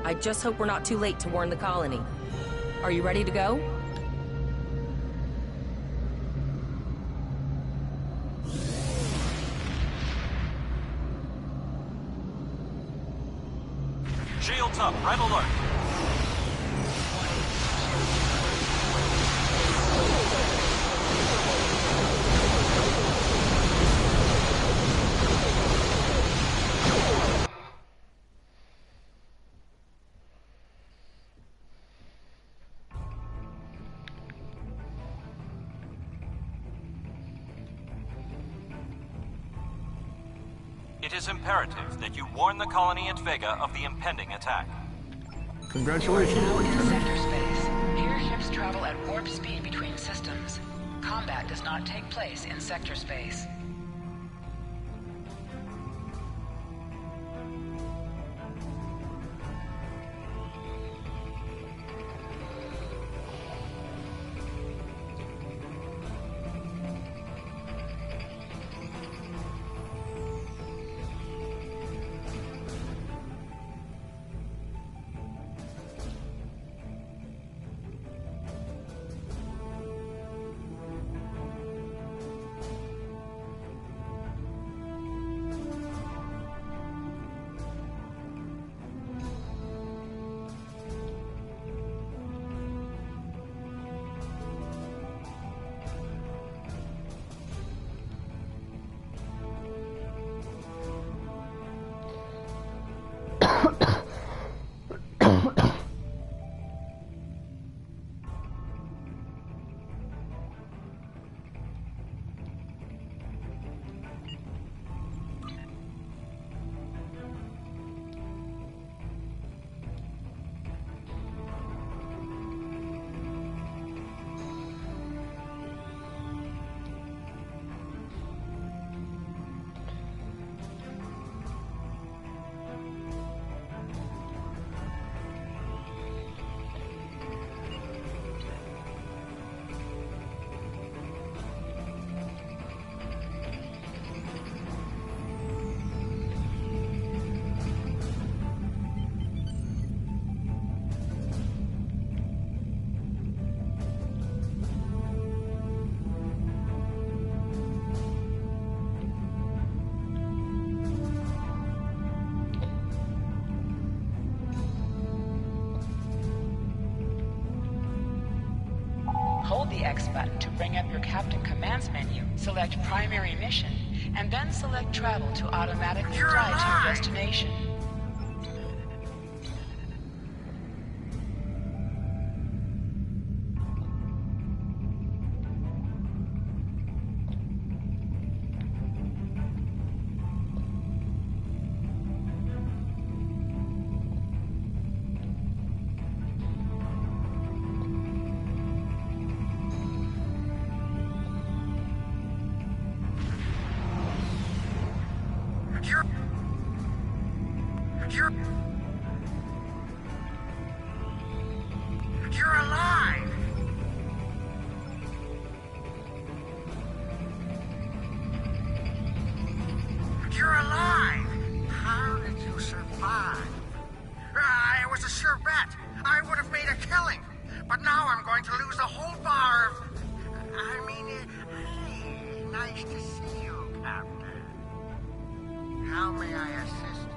I just hope we're not too late to warn the colony. Are you ready to go? Shields up, red alert. It is imperative that you warn the colony at Vega of the impending attack. Congratulations. Now in sector space. Here ships travel at warp speed between systems. Combat does not take place in sector space. Hold the X button to bring up your Captain Commands menu, select Primary Mission, and then select Travel to automatically fly to your destination. You're alive! You're alive! How did you survive? It was a sure bet. I would have made a killing. But now I'm going to lose the whole bar of... hey, nice to see you, Captain. How may I assist you?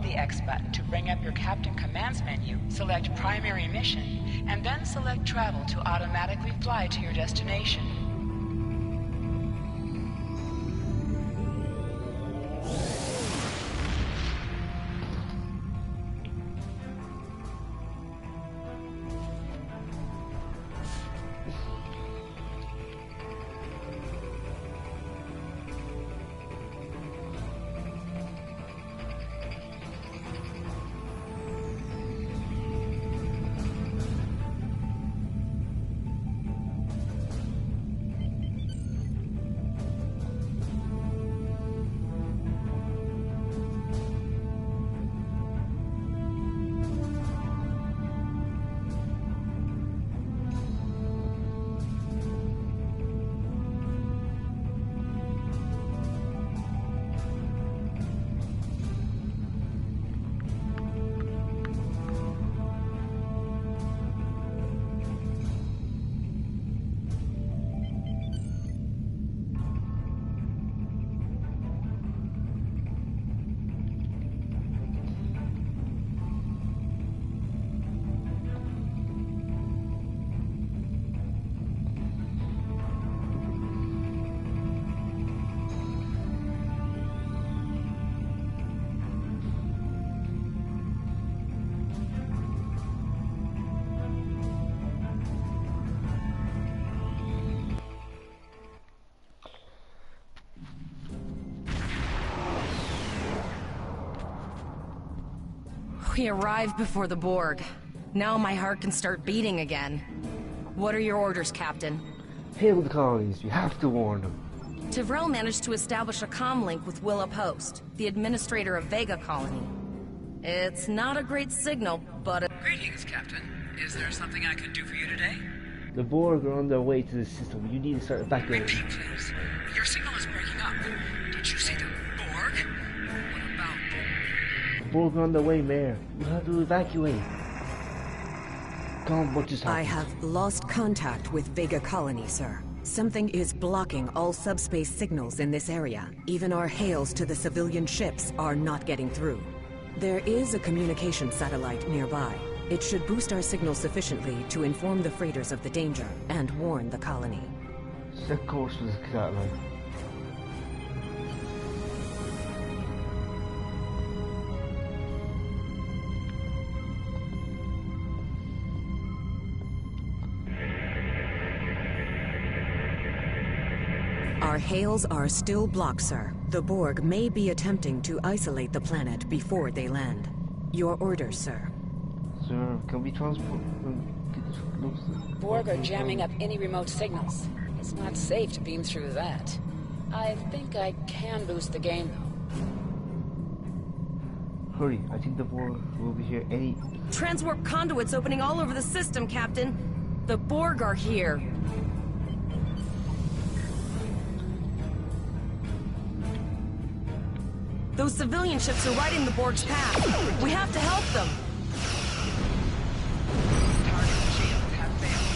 the X button to bring up your Captain Commands menu, select Primary Mission, and then select Travel to automatically fly to your destination. We arrived before the Borg. Now my heart can start beating again. What are your orders, Captain? Hail the colonies. You have to warn them. Tyrell managed to establish a comm link with Willa Post, the administrator of Vega Colony. It's not a great signal, but Greetings, Captain. Is there something I can do for you today? The Borg are on their way to the system. You need to start evacuating. Repeat, please. Your signal is breaking up. Did you say the Borg? What about The Borg are on their way, Mayor. You have to evacuate. Come on, what just happened? I have lost contact with Vega Colony, sir. Something is blocking all subspace signals in this area. Even our hails to the civilian ships are not getting through. There is a communication satellite nearby. It should boost our signal sufficiently to inform the freighters of the danger and warn the colony. Set course for the satellite. Our hails are still blocked, sir. The Borg may be attempting to isolate the planet before they land. Your orders, sir. Sir, can we transport... Borg are jamming up any remote signals. It's not safe to beam through that. I think I can boost the gain, though. Hurry, I think the Borg will be here any... Transwarp conduits opening all over the system, Captain. The Borg are here. Those civilian ships are right in the Borg's path. We have to help them. Target shields have failed.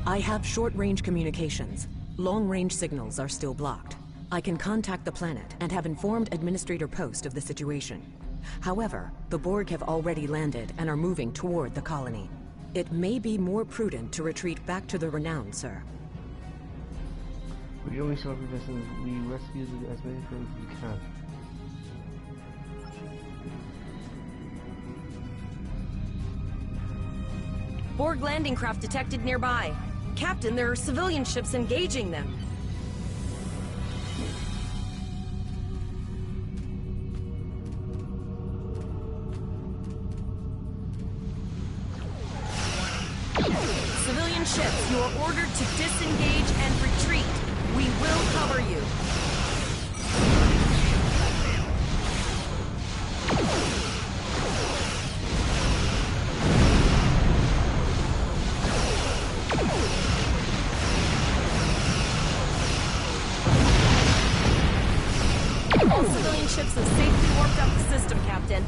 I have short-range communications. Long-range signals are still blocked. I can contact the planet and have informed Administrator Post of the situation. However, the Borg have already landed and are moving toward the colony. It may be more prudent to retreat back to the Renown, sir. We only saw the vessels. We rescue as many people as we can. Borg landing craft detected nearby. Captain, there are civilian ships engaging them. Civilian ships, you are ordered to disengage and retreat. We will cover you. All civilian ships have safely warped up the system, Captain.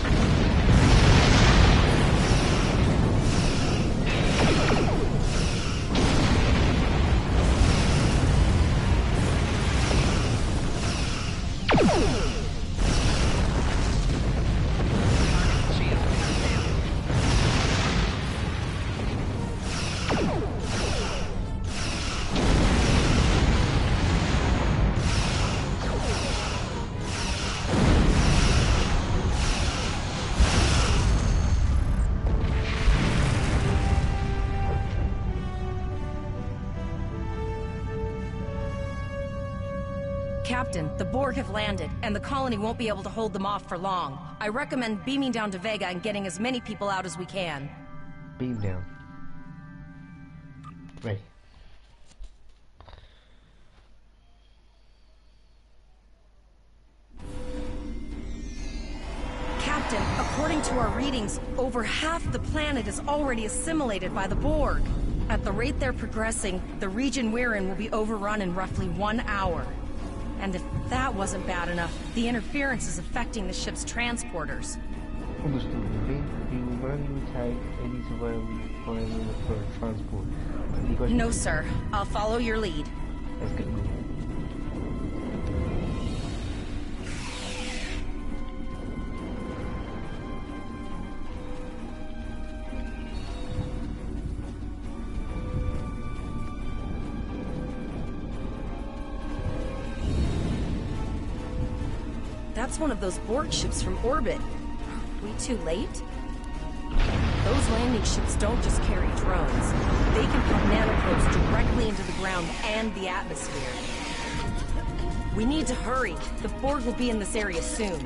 Captain, the Borg have landed, and the colony won't be able to hold them off for long. I recommend beaming down to Vega and getting as many people out as we can. Beam down. Right. Captain, according to our readings, over half the planet is already assimilated by the Borg. At the rate they're progressing, the region we're in will be overrun in roughly 1 hour. And if that wasn't bad enough, the interference is affecting the ship's transporters. Understood. We will manually tag any survivors flying for transport. No, sir. I'll follow your lead. That's good. That's one of those Borg ships from orbit. Are we too late? Those landing ships don't just carry drones. They can put nanoprobes directly into the ground and the atmosphere. We need to hurry. The Borg will be in this area soon.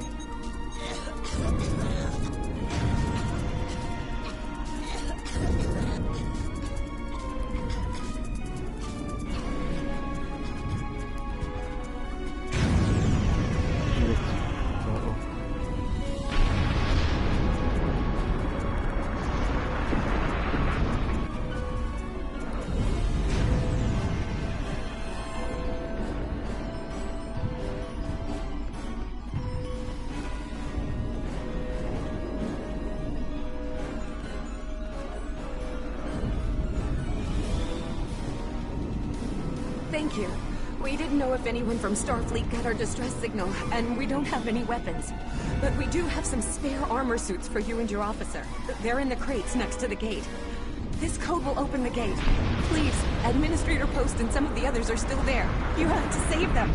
Thank you. We didn't know if anyone from Starfleet got our distress signal, and we don't have any weapons. But we do have some spare armor suits for you and your officer. They're in the crates next to the gate. This code will open the gate. Please, Administrator Post and some of the others are still there. You have to save them.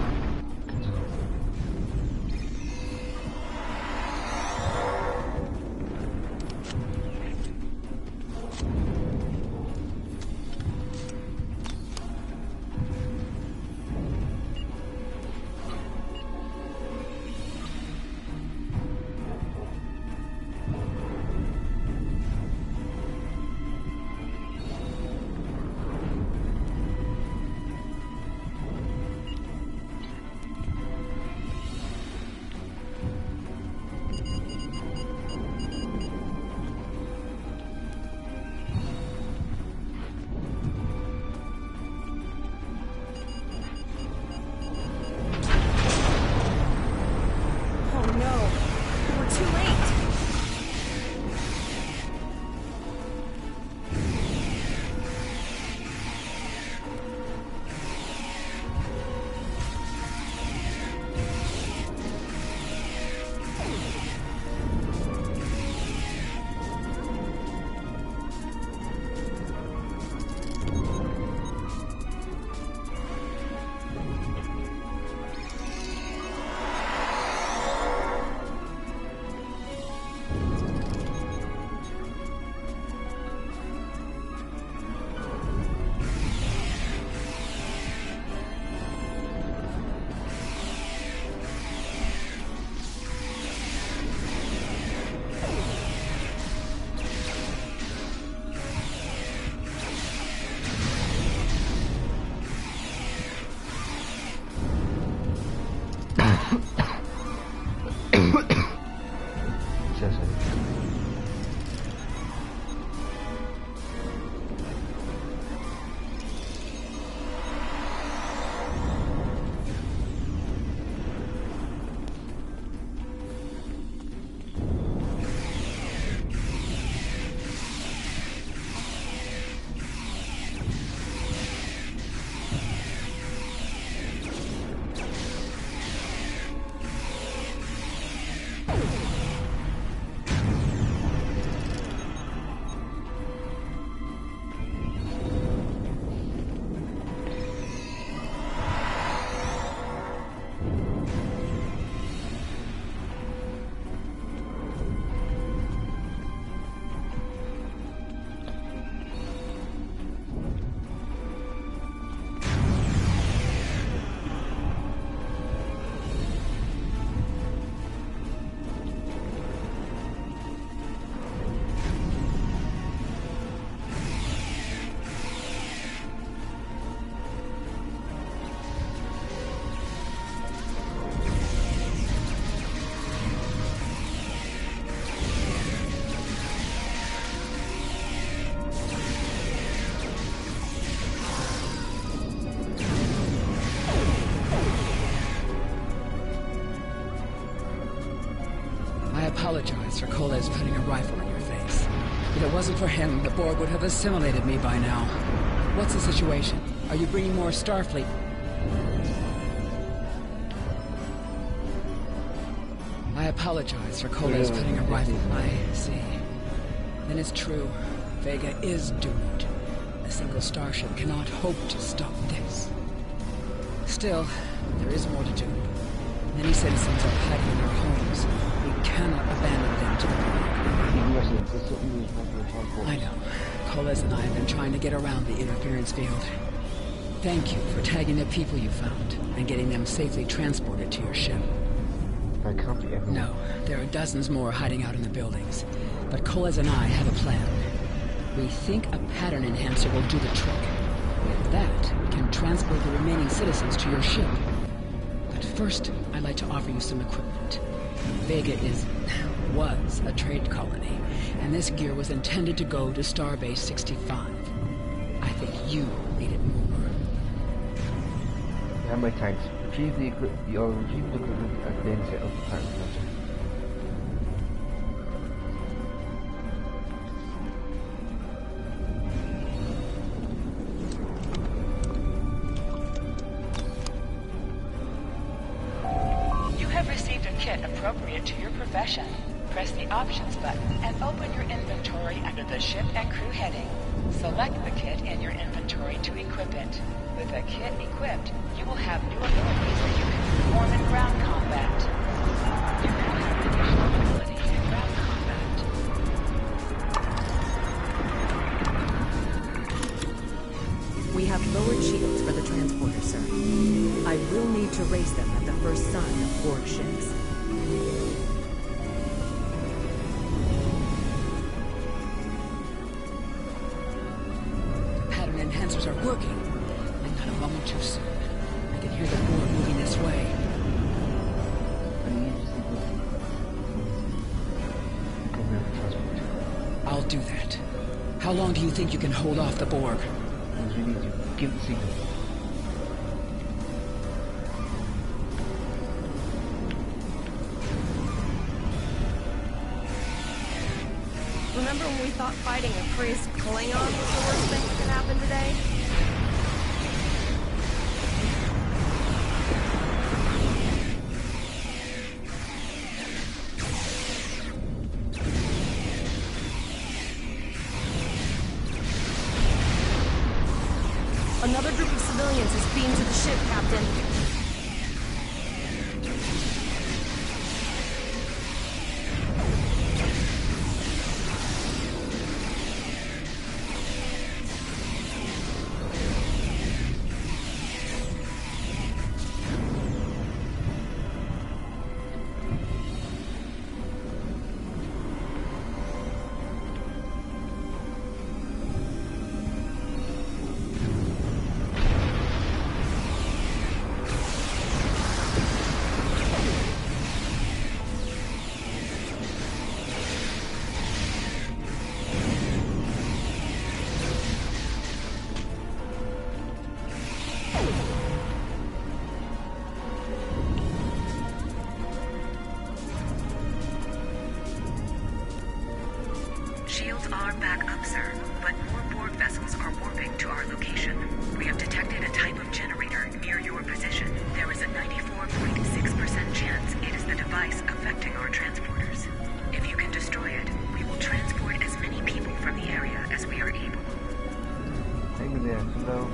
for Koles putting a rifle in your face. If it wasn't for him, the Borg would have assimilated me by now. What's the situation? Are you bringing more Starfleet? I apologize for Koles putting a rifle. I see. Then it's true. Vega is doomed. A single starship cannot hope to stop this. Still, there is more to do. Many citizens are hiding in their homes. We cannot abandon them to the Borg. I know. Koles and I have been trying to get around the interference field. Thank you for tagging the people you found and getting them safely transported to your ship. I can't be everyone. No, there are dozens more hiding out in the buildings. But Koles and I have a plan. We think a pattern enhancer will do the trick. With that, we can transport the remaining citizens to your ship. But first, I'd like to offer you some equipment. Vega was a trade colony, and this gear was intended to go to Starbase 65. I think you need it more. How many tanks? Retrieve the equipment and then set up the pattern enhancer. Appropriate to your profession. Press the Options button and open your inventory under the Ship and Crew heading. Select the kit in your inventory to equip it. With a kit equipped, you will have new abilities that you can perform in ground combat. You now have additional abilities in ground combat. We have lowered shields for the transporter, sir. I will need to raise them at the first sign of Borg ships. Pattern enhancers are working. And not a moment too soon. I can hear the Borg moving this way. I'll do that. How long do you think you can hold off the Borg? As we need to. Give the signal. Remember when we thought fighting a crazed Klingon was the worst thing that could happen today? Another group of civilians is beamed to the ship, Captain. Shields are back up, sir, but more Borg vessels are warping to our location. We have detected a type of generator near your position. There is a 94.6% chance it is the device affecting our transporters. If you can destroy it, we will transport as many people from the area as we are able. Hang in there, hello.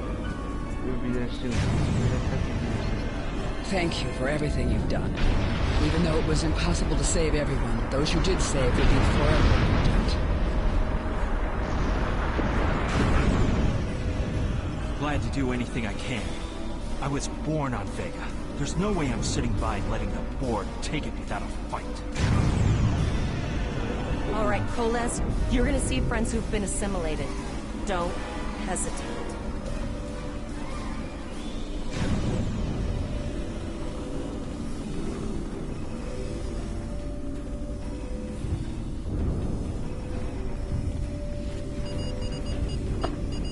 We'll be there soon. Thank you for everything you've done. Even though it was impossible to save everyone, those you did save will be forever in debt. Glad to do anything I can. I was born on Vega. There's no way I'm sitting by and letting the Borg take it without a fight. All right, Koles, you're gonna see friends who've been assimilated. Don't hesitate.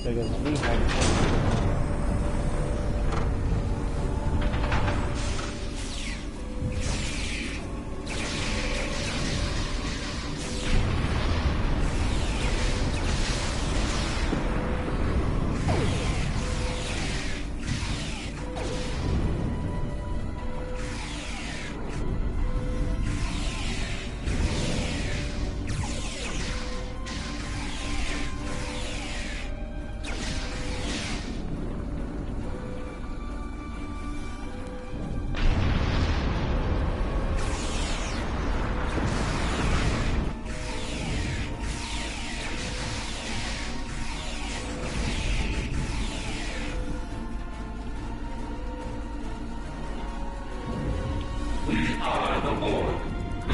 So I guess we have...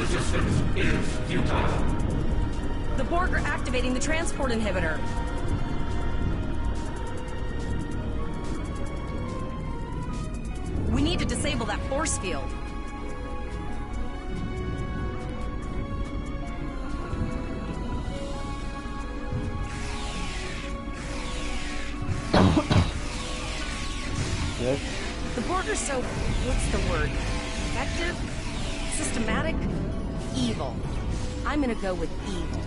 resistance is futile. The Borg are activating the transport inhibitor. We need to disable that force field. Yes. The Borg are so, what's the word? Effective? Systematic? Evil. I'm gonna go with evil.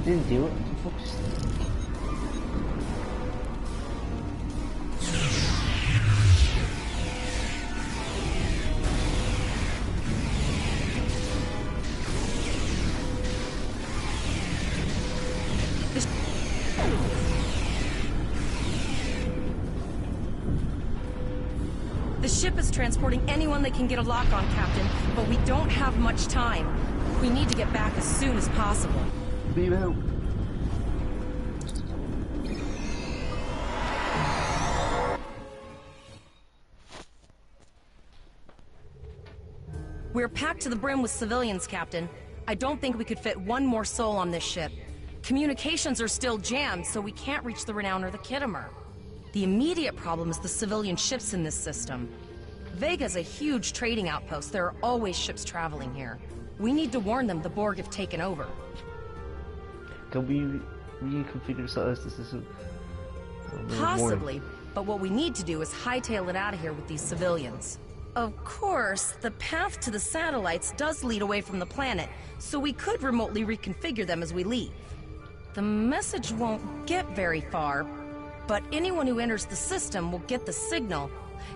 Didn't do it. Focus. The ship is transporting anyone they can get a lock on, Captain, but we don't have much time. We need to get back as soon as possible. Beam out. We're packed to the brim with civilians, Captain. I don't think we could fit one more soul on this ship. Communications are still jammed, so we can't reach the Renown or the Khitomer. The immediate problem is the civilian ships in this system. Vega's a huge trading outpost. There are always ships traveling here. We need to warn them the Borg have taken over. Can we reconfigure the system? Possibly, but what we need to do is hightail it out of here with these civilians. Of course, the path to the satellites does lead away from the planet, so we could remotely reconfigure them as we leave. The message won't get very far, but anyone who enters the system will get the signal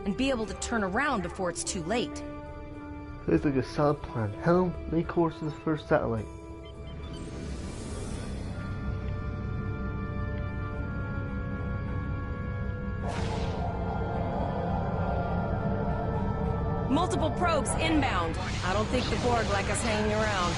and be able to turn around before it's too late. It's like a solid plan. Helm, lay course to the first satellite. Multiple probes inbound. I don't think the Borg like us hanging around.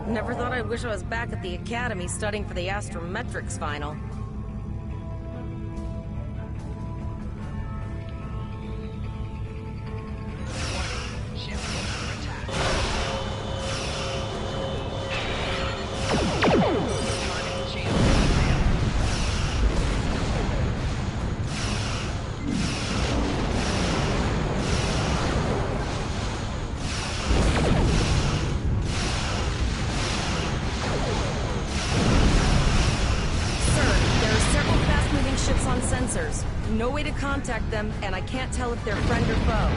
Never thought I'd wish I was back at the Academy studying for the Astrometrics final. No way to contact them, and I can't tell if they're friend or foe.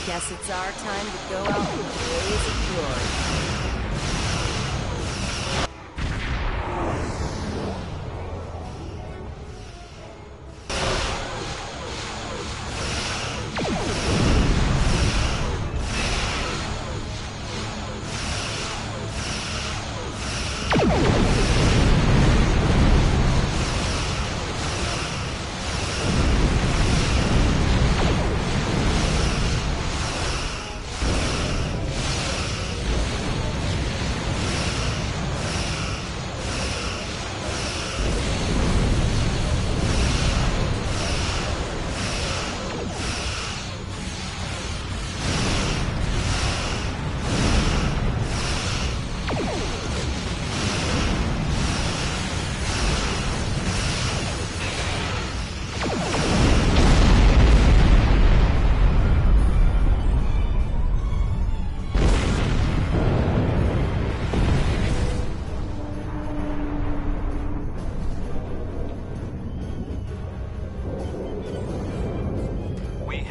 Guess it's our time to go out in a blaze of glory.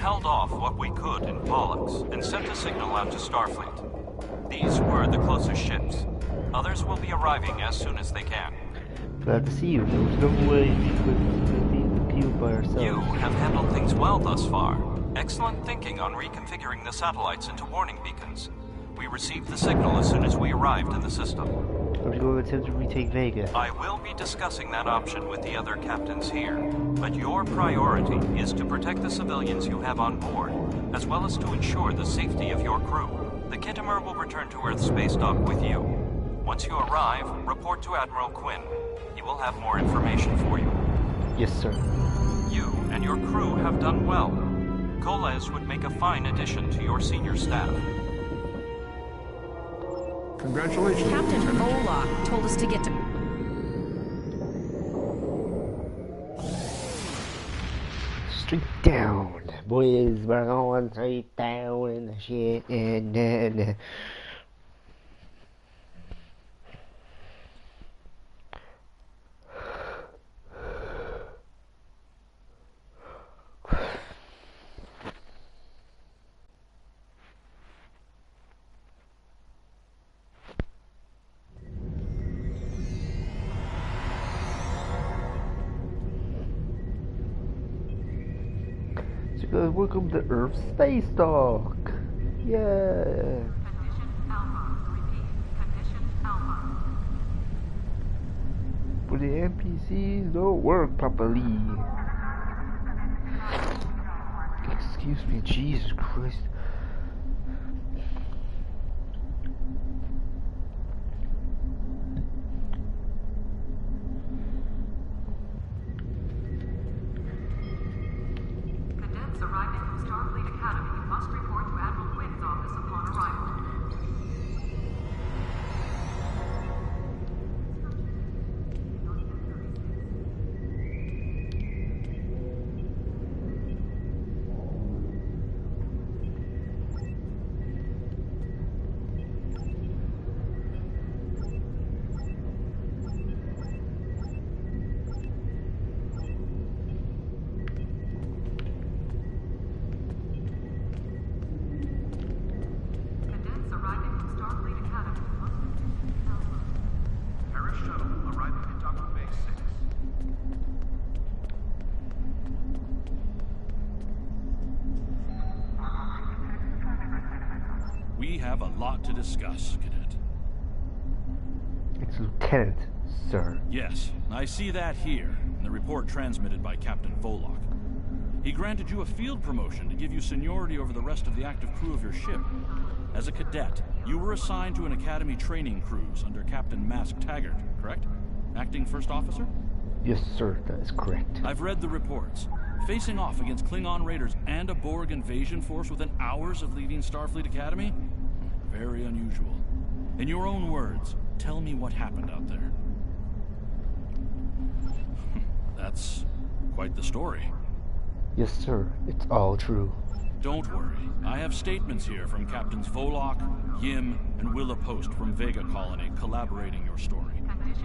held off what we could in Pollux and sent a signal out to Starfleet. These were the closest ships. Others will be arriving as soon as they can. Glad to see you. There was no way we could be killed by ourselves. You have handled things well thus far. Excellent thinking on reconfiguring the satellites into warning beacons. We received the signal as soon as we arrived in the system. Are we going to attempt to retake Vega? I will be discussing that option with the other captains here. But your priority is to protect the civilians you have on board, as well as to ensure the safety of your crew. The Khitomer will return to Earth space dock with you. Once you arrive, report to Admiral Quinn. He will have more information for you. Yes, sir. You and your crew have done well. Koles would make a fine addition to your senior staff. Congratulations. Captain Volok told us to get to... Straight down. Boys, we're going straight down in the shit and then... Welcome to Earth Space Dock! Yeah! But the NPCs don't work properly. Excuse me, Jesus Christ. Arriving from Starfleet Academy must report to Admiral Quinn's office upon arrival. We have a lot to discuss, Cadet. It's Lieutenant, sir. Yes, I see that here, in the report transmitted by Captain Volok. He granted you a field promotion to give you seniority over the rest of the active crew of your ship. As a cadet, you were assigned to an Academy training cruise under Captain Mask Taggart, correct? Acting First Officer? Yes, sir, that is correct. I've read the reports. Facing off against Klingon raiders and a Borg invasion force within hours of leaving Starfleet Academy? Very unusual. In your own words, tell me what happened out there. That's quite the story. Yes, sir. It's all true. Don't worry. I have statements here from Captains Volok, Yim, and Willa Post from Vega Colony collaborating your story.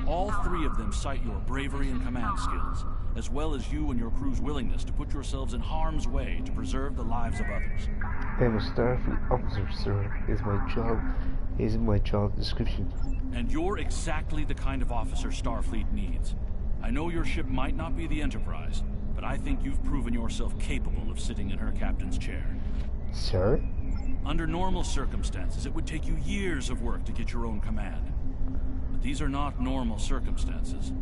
All three of them cite your bravery and command skills, as well as you and your crew's willingness to put yourselves in harm's way to preserve the lives of others. I am a Starfleet officer, sir. Is my job description. And you're exactly the kind of officer Starfleet needs. I know your ship might not be the Enterprise, but I think you've proven yourself capable of sitting in her captain's chair. Sir? Under normal circumstances, it would take you years of work to get your own command. But These are not normal circumstances.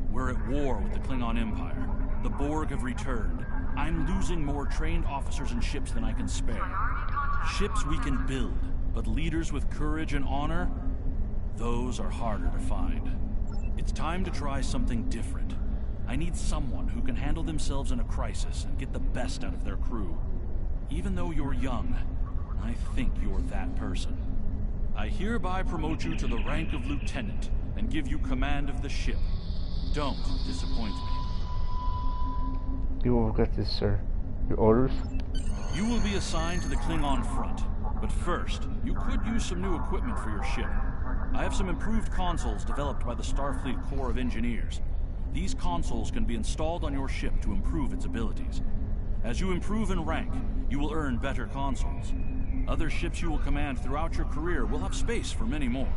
We're at war with the Klingon Empire. The Borg have returned. I'm losing more trained officers and ships than I can spare. Ships we can build, but leaders with courage and honor? Those are harder to find. It's time to try something different. I need someone who can handle themselves in a crisis and get the best out of their crew. Even though you're young, I think you're that person. I hereby promote you to the rank of lieutenant and give you command of the ship. Don't disappoint me. You won't regret this, sir. Your orders? You will be assigned to the Klingon front. But first, you could use some new equipment for your ship. I have some improved consoles developed by the Starfleet Corps of Engineers. These consoles can be installed on your ship to improve its abilities. As you improve in rank, you will earn better consoles. Other ships you will command throughout your career will have space for many more.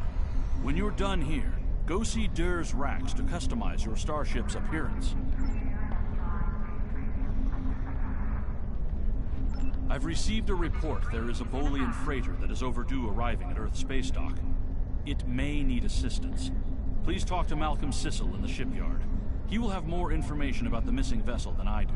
When you're done here, go see Dur's racks to customize your starship's appearance. I've received a report there is a Bolian freighter that is overdue arriving at Earth Space Dock. It may need assistance. Please talk to Malcolm Sissel in the shipyard. He will have more information about the missing vessel than I do.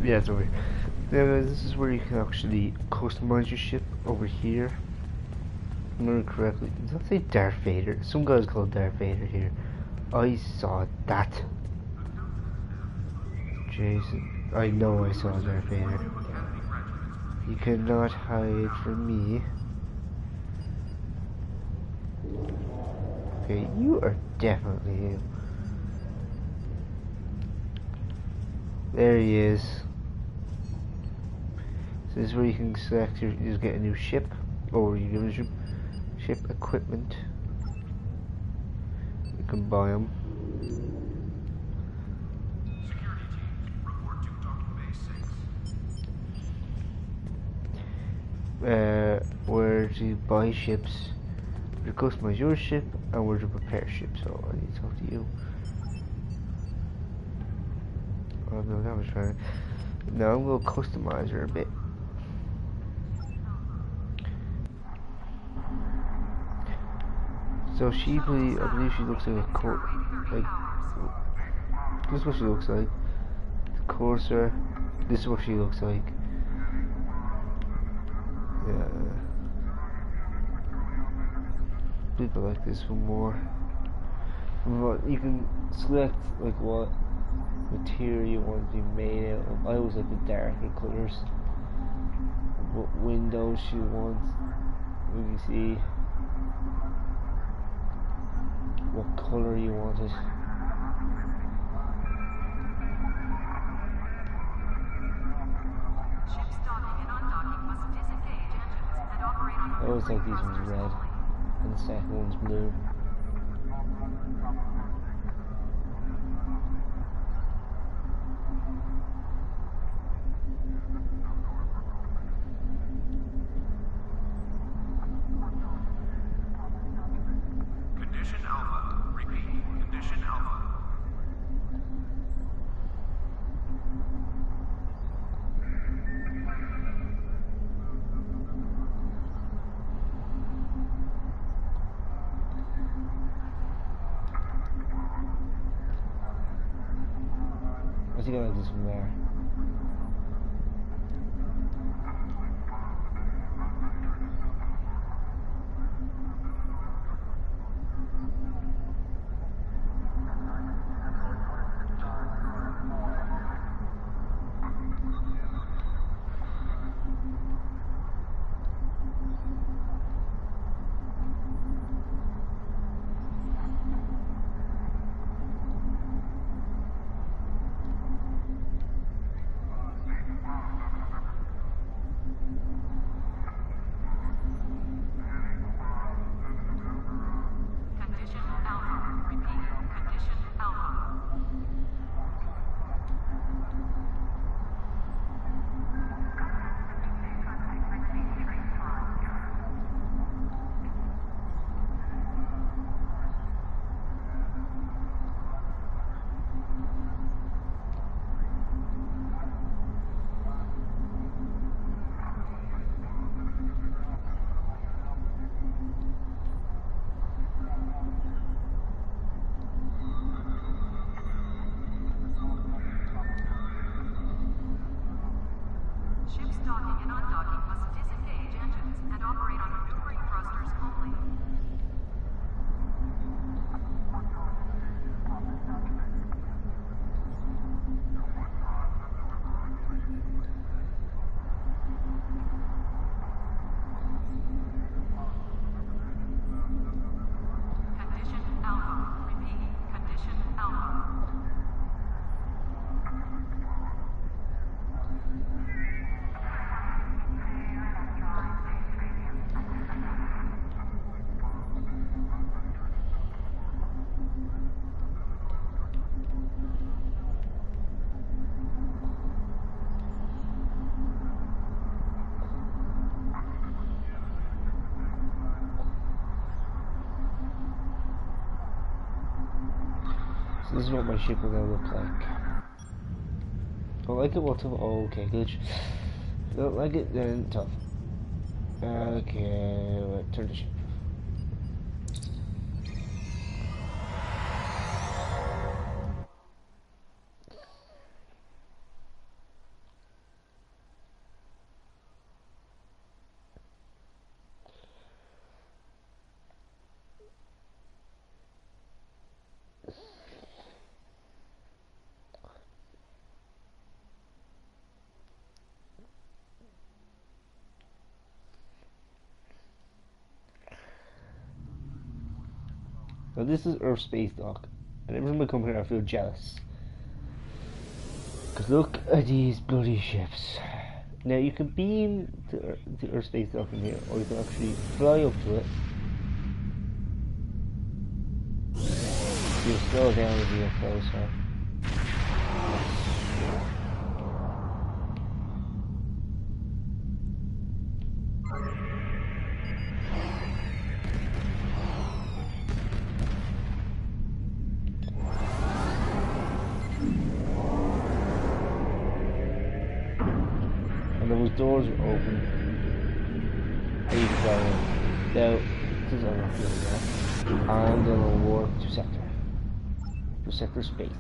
Yeah, sorry. This is where you can actually customize your ship over here. If I remember correctly. Does that say Darth Vader? Some guy's called Darth Vader here. I saw that. Jason. I know I saw Darth Vader. You cannot hide from me. Okay, you are definitely him. There he is. So this is where you can select your, you just get a new ship, or you give your ship equipment. You can buy them. Security teams, report to docking bay 6. Where to buy ships, where to customize your ship, and where to prepare ships. So I need to talk to you. Oh no, that was right. Now I'm going to customize her a bit. So I believe she looks like a this is what she looks like. The Corsair. This is what she looks like. Yeah. People like this one more. But you can select like what material you want to be made out of. I always like the darker colours. What windows you want. You can see what colour you want it. I always think these ones red, and the second one's blue. Condition Alpha. Repeat. Condition Alpha. I think I like this one there. Ships docking and undocking must disengage engines and operate on maneuvering thrusters only. Condition Alpha. Repeat. Condition Alpha. So this is what my ship will now look like. I like it, well, tough. Oh, okay, good. Don't like it, then tough. Okay, right, turn the ship. Now this is Earth Space Dock, and every time I come here I feel jealous. Cause look at these bloody ships. Now you can beam to Earth Space Dock from here, or you can actually fly up to it. You'll slow down as you get closer. And those doors are open. There you go. Now, this is all I'm doing now. I'm gonna warp to sector. To sector space.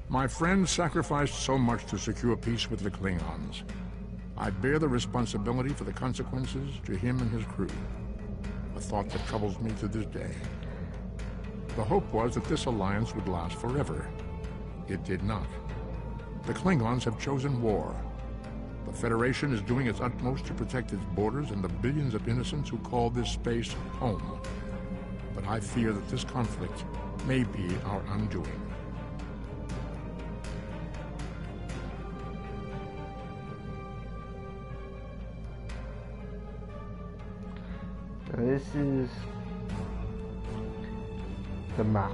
My friend sacrificed so much to secure peace with the Klingons. I bear the responsibility for the consequences to him and his crew. A thought that troubles me to this day. The hope was that this alliance would last forever. It did not. The Klingons have chosen war. The Federation is doing its utmost to protect its borders and the billions of innocents who call this space home. But I fear that this conflict may be our undoing. Now this is the map.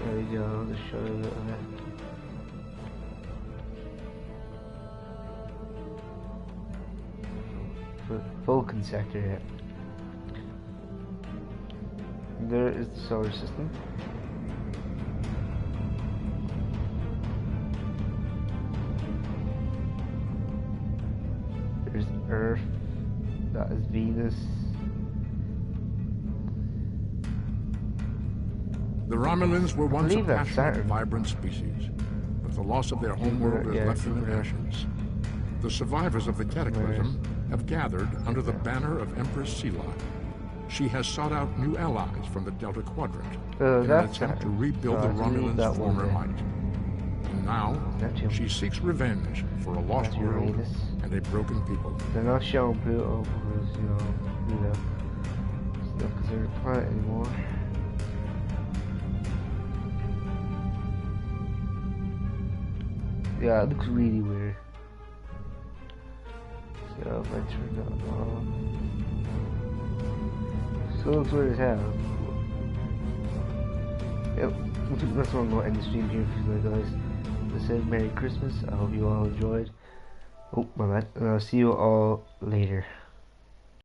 There we go, just show you a little bit. For Vulcan sector here. There is the solar system. There's Earth. That is Venus. The Romulans were once a passionate, vibrant species, but the loss of their homeworld has left them in ashes. The survivors of the Cataclysm have gathered under the banner of Empress Sela. She has sought out new allies from the Delta Quadrant in an attempt to rebuild the Romulans' former might. And now, she seeks revenge for a lost world and a broken people. They're not showing Pluto because, Pluto stuff because they're a planet anymore. Yeah, it looks really weird. So if I turn that on, so it looks weird as hell. Yep, that's what I'm going to end the stream here for you guys. As I said, Merry Christmas. I hope you all enjoyed. Oh, my bad. And I'll see you all later.